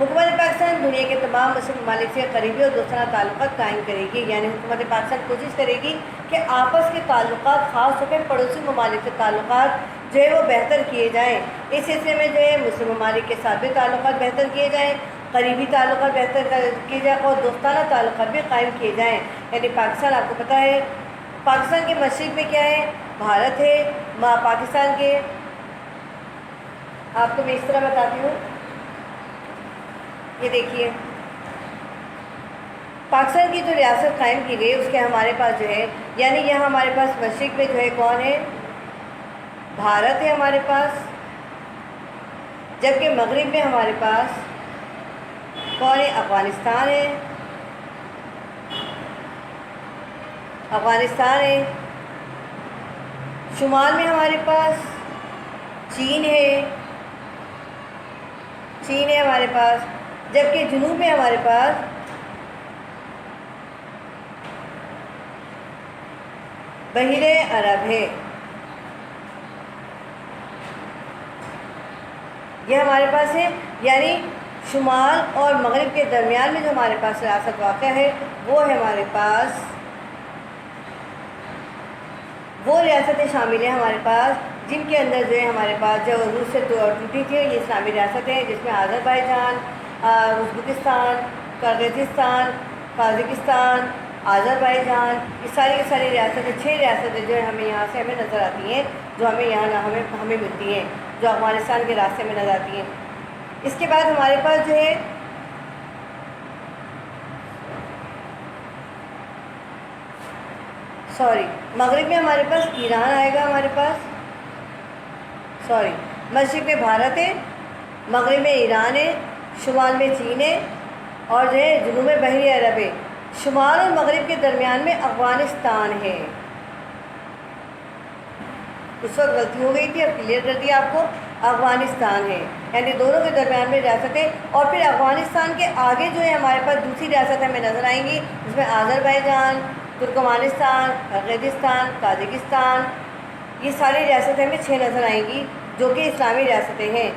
حکومت پاکستان دنیا کے تمام مسلم ممالک سے قریبی اور دوستانہ تعلقات قائم کرے گی، یعنی حکومت پاکستان کوشش کرے گی کہ آپس کے تعلقات، خاص طور پہ پڑوسی ممالک سے تعلقات جو ہے وہ بہتر کیے جائیں۔ اس سلسلے میں جو ہے مسلم ممالک کے ساتھ بھی تعلقات بہتر کیے جائیں، قریبی تعلقات بہتر کیے جائیں اور دوستانہ تعلقات بھی قائم کیے جائیں۔ یعنی پاکستان، آپ کو پتہ ہے پاکستان کے مشرق میں کیا ہے؟ بھارت ہے۔ پاکستان کے، آپ کو میں اس طرح بتاتی ہوں، یہ دیکھیے پاکستان کی جو ریاست قائم کی گئی اس کے ہمارے پاس جو ہے، یعنی یہاں ہمارے پاس مشرق میں جو ہے کون ہے؟ بھارت ہے ہمارے پاس، جبکہ مغرب میں ہمارے پاس کون ہے؟ افغانستان ہے، افغانستان ہے۔ شمال میں ہمارے پاس چین ہے، چین ہے ہمارے پاس، جبکہ جنوب میں ہمارے پاس بحیرہ عرب ہے۔ یہ ہمارے پاس ہے، یعنی شمال اور مغرب کے درمیان میں جو ہمارے پاس ریاست واقع ہے وہ ہے ہمارے پاس، وہ ریاستیں شامل ہیں ہمارے پاس جن کے اندر جو ہے ہمارے پاس جو روس سے ٹوٹی تھی یہ اسلامی ریاستیں ہیں، جس میں آذربائیجان، ازبکستان، کرغزستان، قازقستان، آذربائیجان، یہ ساری ریاستیں، 6 ریاستیں جو ہے ہمیں یہاں سے ہمیں نظر آتی ہیں، جو ہمیں یہاں ہمیں ملتی ہیں، جو افغانستان کے راستے میں نظر آتی ہیں۔ اس کے بعد ہمارے پاس جو ہے مغرب میں ہمارے پاس ایران آئے گا، ہمارے پاس مشرق میں بھارت ہے، مغرب میں ایران ہے، شمال میں چین ہے اور جو ہے جنوب میں بحیرہ عرب ہے۔ شمال اور مغرب کے درمیان میں افغانستان ہے۔ اس وقت غلطی ہو گئی تھی، اب کلیئر کر دیا آپ کو، افغانستان ہے، یعنی دونوں کے درمیان میں ریاستیں۔ اور پھر افغانستان کے آگے جو ہے ہمارے پاس دوسری ریاست ہمیں نظر آئیں گی، جس میں آذربائیجان، ترکمانستان، قرغیزستان، تاجکستان، یہ ساری ریاستیں ہمیں 6 نظر آئیں گی جو کہ اسلامی ریاستیں ہیں۔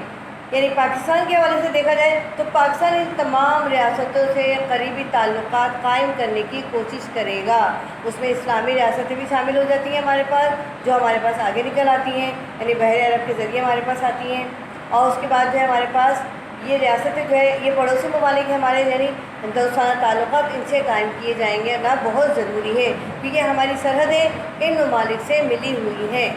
یعنی پاکستان کے حوالے سے دیکھا جائے تو پاکستان ان تمام ریاستوں سے قریبی تعلقات قائم کرنے کی کوشش کرے گا۔ اس میں اسلامی ریاستیں بھی شامل ہو جاتی ہیں ہمارے پاس، جو ہمارے پاس آگے نکل آتی ہیں، یعنی بحیرہ عرب کے ذریعے ہمارے پاس آتی ہیں۔ اور اس کے بعد جو ہے ہمارے پاس یہ ریاستیں جو ہے یہ پڑوسی ممالک ہمارے، یعنی دوستانہ تعلقات ان سے قائم کیے جائیں گے، نہ بہت ضروری ہے کیونکہ ہماری سرحدیں ان ممالک سے ملی ہوئی ہیں۔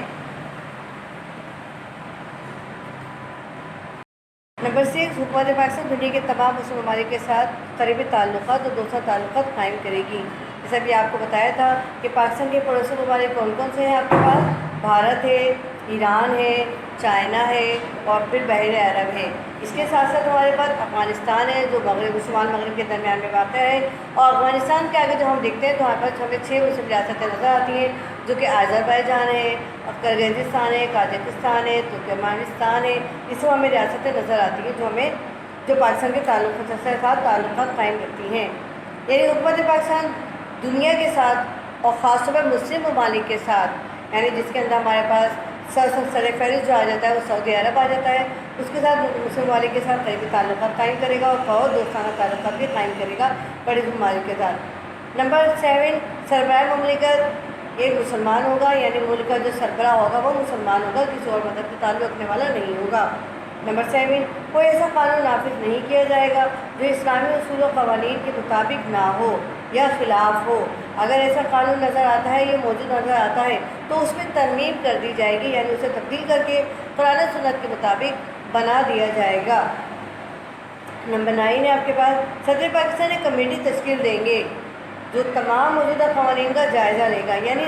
نمبر 6، حکومت پاکستان دنیا کے تمام مسلم ممالک کے ساتھ قریبی تعلقات اور دوستانہ تعلقات قائم کرے گی۔ جیسا بھی آپ کو بتایا تھا کہ پاکستان کے پڑوسی ممالک کون کون سے ہیں آپ کے پاس؟ بھارت ہے، ایران ہے، چائنا ہے اور پھر بحیرہ عرب ہے۔ اس کے ساتھ ساتھ ہمارے پاس افغانستان ہے جو شمال مغرب کے درمیان میں واقع ہے، اور افغانستان کے آگے جو ہم دیکھتے ہیں تو ہمارے پاس ہمیں 6 مسلم ریاستیں نظر آتی ہیں، جو کہ آذربائیجان ہے، کرغزستان ہے، قازقستان ہے، ترکمانستان ہے۔ اس میں ہمیں ریاستیں نظر آتی ہیں جو پاکستان کے تعلقات سے تعلقات قائم کرتی ہیں۔ یعنی حکومت پاکستان دنیا کے ساتھ اور خاص طور پر مسلم ممالک کے ساتھ، یعنی جس کے اندر ہمارے پاس سر فہرست جو آ جاتا ہے وہ سعودی عرب آ جاتا ہے، اس کے ساتھ مسلم ممالک کے ساتھ قریبی تعلقات قائم کرے گا اور دوستانہ تعلقات بھی قائم کرے گا بڑے ممالک کے ساتھ۔ نمبر 7، سربراہ مملکت ایک مسلمان ہوگا، یعنی ملک کا جو سربراہ ہوگا وہ مسلمان ہوگا، کسی اور مذہب سے تعلق رکھنے والا نہیں ہوگا۔ نمبر 7، کوئی ایسا قانون نافذ نہیں کیا جائے گا جو اسلامی اصول و قوانین کے مطابق نہ ہو یا خلاف ہو۔ اگر ایسا قانون نظر آتا ہے، یہ موجود نظر آتا ہے تو اس میں ترمیم کر دی جائے گی، یعنی اسے تبدیل کر کے قرآن و سنت کے مطابق بنا دیا جائے گا۔ نمبر 9 ہے آپ کے پاس، صدر پاکستان ایک کمیٹی تشکیل دیں گے جو تمام موجودہ قوانین کا جائزہ لے گا، یعنی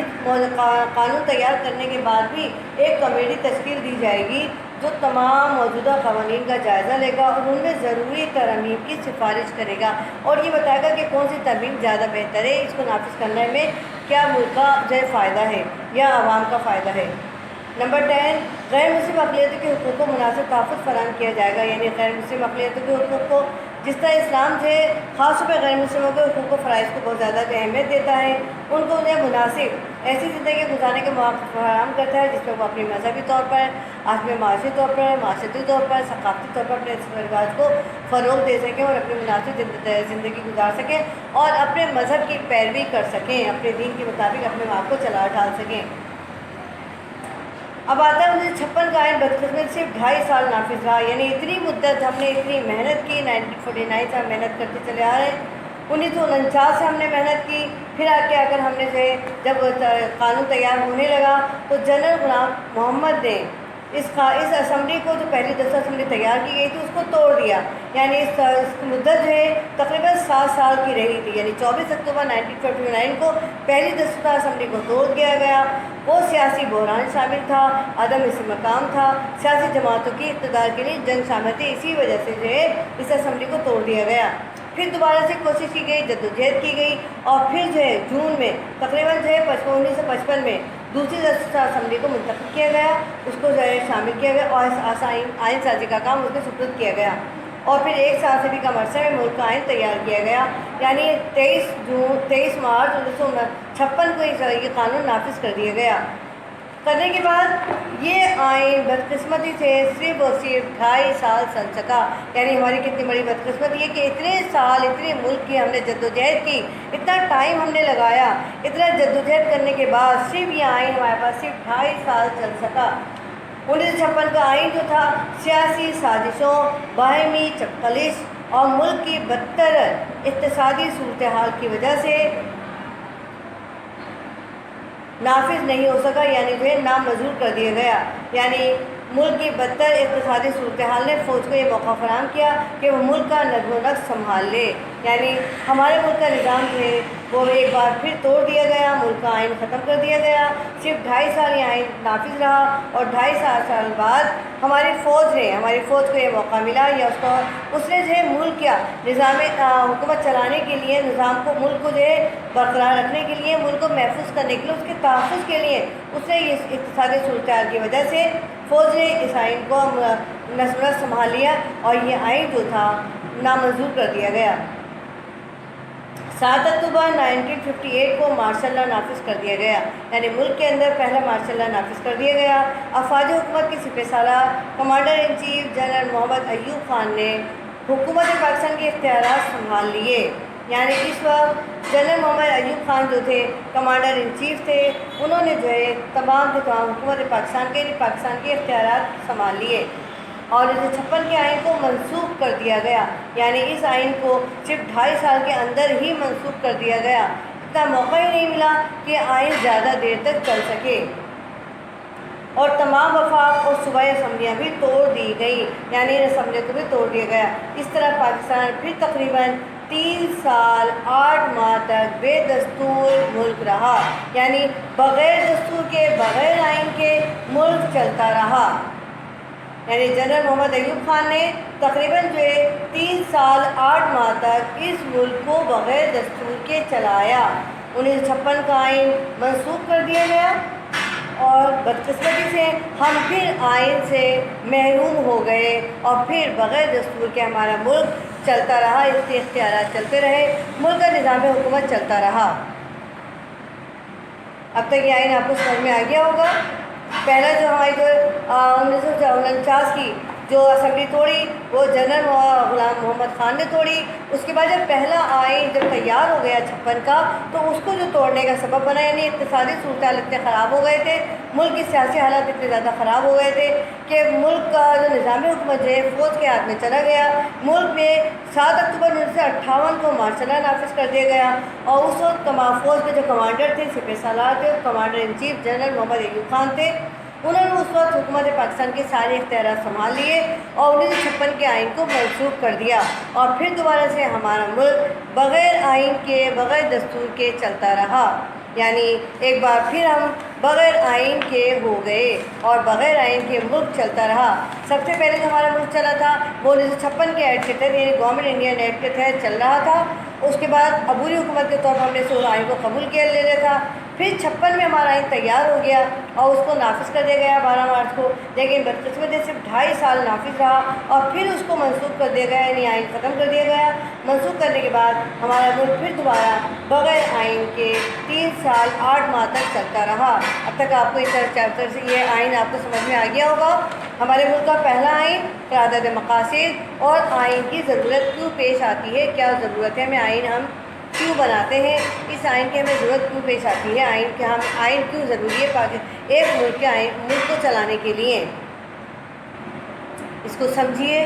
قانون تیار کرنے کے بعد بھی ایک کمیٹی تشکیل دی جائے گی جو تمام موجودہ قوانین کا جائزہ لے گا اور ان میں ضروری ترمیم کی سفارش کرے گا اور یہ بتائے گا کہ کون سی ترمیم زیادہ بہتر ہے، اس کو نافذ کرنے میں کیا ملک کا جو ہے فائدہ ہے یا عوام کا فائدہ ہے۔ نمبر 10، غیر مسلم اقلیتوں کے حقوق کو مناسب تحفظ فراہم کیا جائے گا، یعنی غیر مسلم اقلیتوں کے حقوق کو جس طرح اسلام جو ہے خاص طور پہ غیر مسلموں کے حقوق و فرائض کو بہت زیادہ اہمیت دیتا ہے، ان کو انہیں مناسب ایسی زندگی گزارنے کے مواقع فراہم کرتا ہے جس میں وہ اپنی مذہبی طور پر، عالمی معاشی طور پر، معاشرتی طور پر، ثقافتی طور پر اپنے رواج کو فروغ دے سکیں اور اپنی مناسب زندگی گزار سکیں اور اپنے مذہب کی پیروی کر سکیں، اپنے دین کے مطابق اپنے آپ کو چلا ڈال سکیں۔ اب آتا ہے 1956 کا آئین بدقسمت صرف 2.5 سال نافذ رہا، یعنی اتنی مدت ہم نے اتنی محنت کی، 1949 سے ہم محنت کرتے چلے آ رہے ہیں، 1949 سے ہم نے محنت کی، پھر آ کر ہم نے جو ہے جب قانون تیار ہونے لگا تو جنرل غلام محمد نے اس اسمبلی کو، جو پہلی دستہ اسمبلی تیار کی گئی تھی، اس کو توڑ دیا، یعنی اس مدت جو ہے تقریباً 7 سال کی رہی تھی، یعنی 24 اکتوبر 1949 کو پہلی دستہ اسمبلی کو توڑ دیا گیا۔ وہ سیاسی بحران شامل تھا، عدم استحکام تھا، سیاسی جماعتوں کی اقتدار کے لیے جنگ شامل تھی، اسی وجہ سے جو ہے اس اسمبلی کو توڑ دیا گیا۔ پھر دوبارہ سے کوشش کی گئی، جدوجہد کی گئی، اور پھر جو ہے جون میں تقریباً جو ہے 1955 میں دوسری دستہ اسمبلی کو منتخب کیا گیا، اس کو جو ہے شامل کیا گیا اور آئین سازی کا کام اس کے سپرد کیا گیا، اور پھر 1 سال سے بھی کم عرصے میں ملک کا آئین تیار کیا گیا، یعنی 23 مارچ 1956 کو یہ قانون نافذ کر دیا گیا۔ کرنے کے بعد یہ آئین بدقسمتی سے صرف اور صرف 2.5 سال چل سکا، یعنی ہماری کتنی بڑی بدقسمتی ہے کہ اتنے سال، اتنے ملک کی ہم نے جدوجہد کی، اتنا ٹائم ہم نے لگایا، اتنا جدوجہد کرنے کے بعد صرف یہ آئین ہمارے پاس صرف 2.5 سال چل سکا۔ 1956 کا آئین جو تھا سیاسی سازشوں، باہمی چپقلش اور ملک کی بدتر اقتصادی صورتحال کی وجہ سے نافذ نہیں ہو سکا، یعنی جو ہے نامنظور کر دیا گیا، یعنی ملک کی بدتر اقتصادی صورتحال نے فوج کو یہ موقع فراہم کیا کہ وہ ملک کا نظم و نسق سنبھال لے، یعنی ہمارے ملک کا نظام جو ہے وہ ایک بار پھر توڑ دیا گیا، ملک کا آئین ختم کر دیا گیا، صرف 2.5 سال یہ آئین نافذ رہا، اور 2.5 سال بعد ہماری فوج کو یہ موقع ملا، یا اس نے جو ہے ملک کا نظام حکومت چلانے کے لیے، نظام کو، ملک کو جو ہے برقرار رکھنے کے لیے، ملک کو محفوظ کرنے کے لیے، اس کے تحفظ کے لیے، اس نے اس اقتصادی صورتحال کی وجہ سے فوج نے اس آئین کو نظم و نسق سنبھال لیا اور یہ آئین جو تھا نامنظور کر دیا گیا۔ 7 اکتوبر 1958 کو مارشل لا نافذ کر دیا گیا، یعنی ملک کے اندر پہلا مارشل لا نافذ کر دیا گیا۔ افواج حکومت کے سپہ سالار کمانڈر ان چیف جنرل محمد ایوب خان نے حکومت پاکستان کے اختیارات سنبھال لیے، یعنی اس وقت جنرل محمد ایوب خان جو تھے کمانڈر ان چیف تھے، انہوں نے جو ہے تمام حکومت پاکستان کے اختیارات سنبھال لیے، اور 1956 کے آئین کو منسوخ کر دیا گیا، یعنی اس آئین کو صرف 2.5 سال کے اندر ہی منسوخ کر دیا گیا، اتنا موقع ہی نہیں ملا کہ آئین زیادہ دیر تک چل سکے، اور تمام وفاق اور صوبائی اسمبلیاں بھی توڑ دی گئی، یعنی ان اسمبلیوں کو بھی توڑ دیا گیا۔ اس طرح پاکستان پھر تقریباً 3 سال 8 ماہ تک بے دستور ملک رہا، یعنی بغیر دستور کے، بغیر آئین کے ملک چلتا رہا، یعنی جنرل محمد ایوب خان نے تقریباً جو ہے 3 سال 8 ماہ تک اس ملک کو بغیر دستور کے چلایا۔ 1956 کا آئین منسوخ کر دیا گیا، اور بدقسمتی سے ہم پھر آئین سے محروم ہو گئے، اور پھر بغیر دستور کے ہمارا ملک چلتا رہا، اس کے اختیارات چلتے رہے، ملک کا نظام حکومت چلتا رہا۔ اب تک یہ آئین آپ کو سمجھ میں آ گیا ہوگا۔ پہلا جو ہماری جو 1949 کی جو اسمبلی توڑی وہ جنرل غلام محمد خان نے توڑی، اس کے بعد جب پہلا آئین جب تیار ہو گیا 56 کا، تو اس کو جو توڑنے کا سبب بنا، یعنی اقتصادی صورتحال اتنے خراب ہو گئے تھے، ملک کی سیاسی حالات اتنے زیادہ خراب ہو گئے تھے کہ ملک کا جو نظام حکومت جو ہے فوج کے ہاتھ میں چلا گیا۔ ملک میں 7 اکتوبر 1958 کو مارشل لا نافذ کر دیا گیا، اور اس وقت فوج کے جو کمانڈر تھے، سپہ سالار تھے، کمانڈر ان چیف جنرل محمد ایوب خان تھے، انہوں نے اس وقت حکومت پاکستان کے سارے اختیارات سنبھال لیے اور 1956 کے آئین کو منسوخ کر دیا، اور پھر دوبارہ سے ہمارا ملک بغیر آئین کے، بغیر دستور کے چلتا رہا، یعنی ایک بار پھر ہم بغیر آئین کے ہو گئے اور بغیر آئین کے ملک چلتا رہا۔ سب سے پہلے جو ہمارا ملک چلا تھا وہ 1956 کے ایکٹ کے تحت، یعنی گورنمنٹ انڈین ایکٹ کے تحت چل رہا تھا۔ اس کے بعد عبوری حکومت کے طور پر ہم نے اس آئین کو قبول کیا لے لیا تھا، پھر 56 میں ہمارا آئین تیار ہو گیا اور اس کو نافذ کر دیا گیا 12 مارچ کو، لیکن بدقسمتی سے صرف 2.5 سال نافذ رہا اور پھر اس کو منسوخ کر دیا گیا، یعنی آئین ختم کر دیا گیا۔ منسوخ کرنے کے بعد ہمارا ملک پھر دوبارہ بغیر آئین کے 3 سال 8 ماہ تک چلتا رہا۔ اب تک آپ کو اس چیپٹر سے یہ آئین آپ کو سمجھ میں آ گیا ہوگا۔ ہمارے ملک کا پہلا آئین قرارداد مقاصد اور آئین کی ضرورت کیوں پیش آتی ہے، کیا ضرورت ہے ہمیں آئین ہم کیوں بناتے ہیں، اس آئین کی ہمیں ضرورت کیوں پیش آتی ہے، آئین کیوں ضروری ہے ایک ملک کے ملک کو چلانے کے لیے، اس کو سمجھیے۔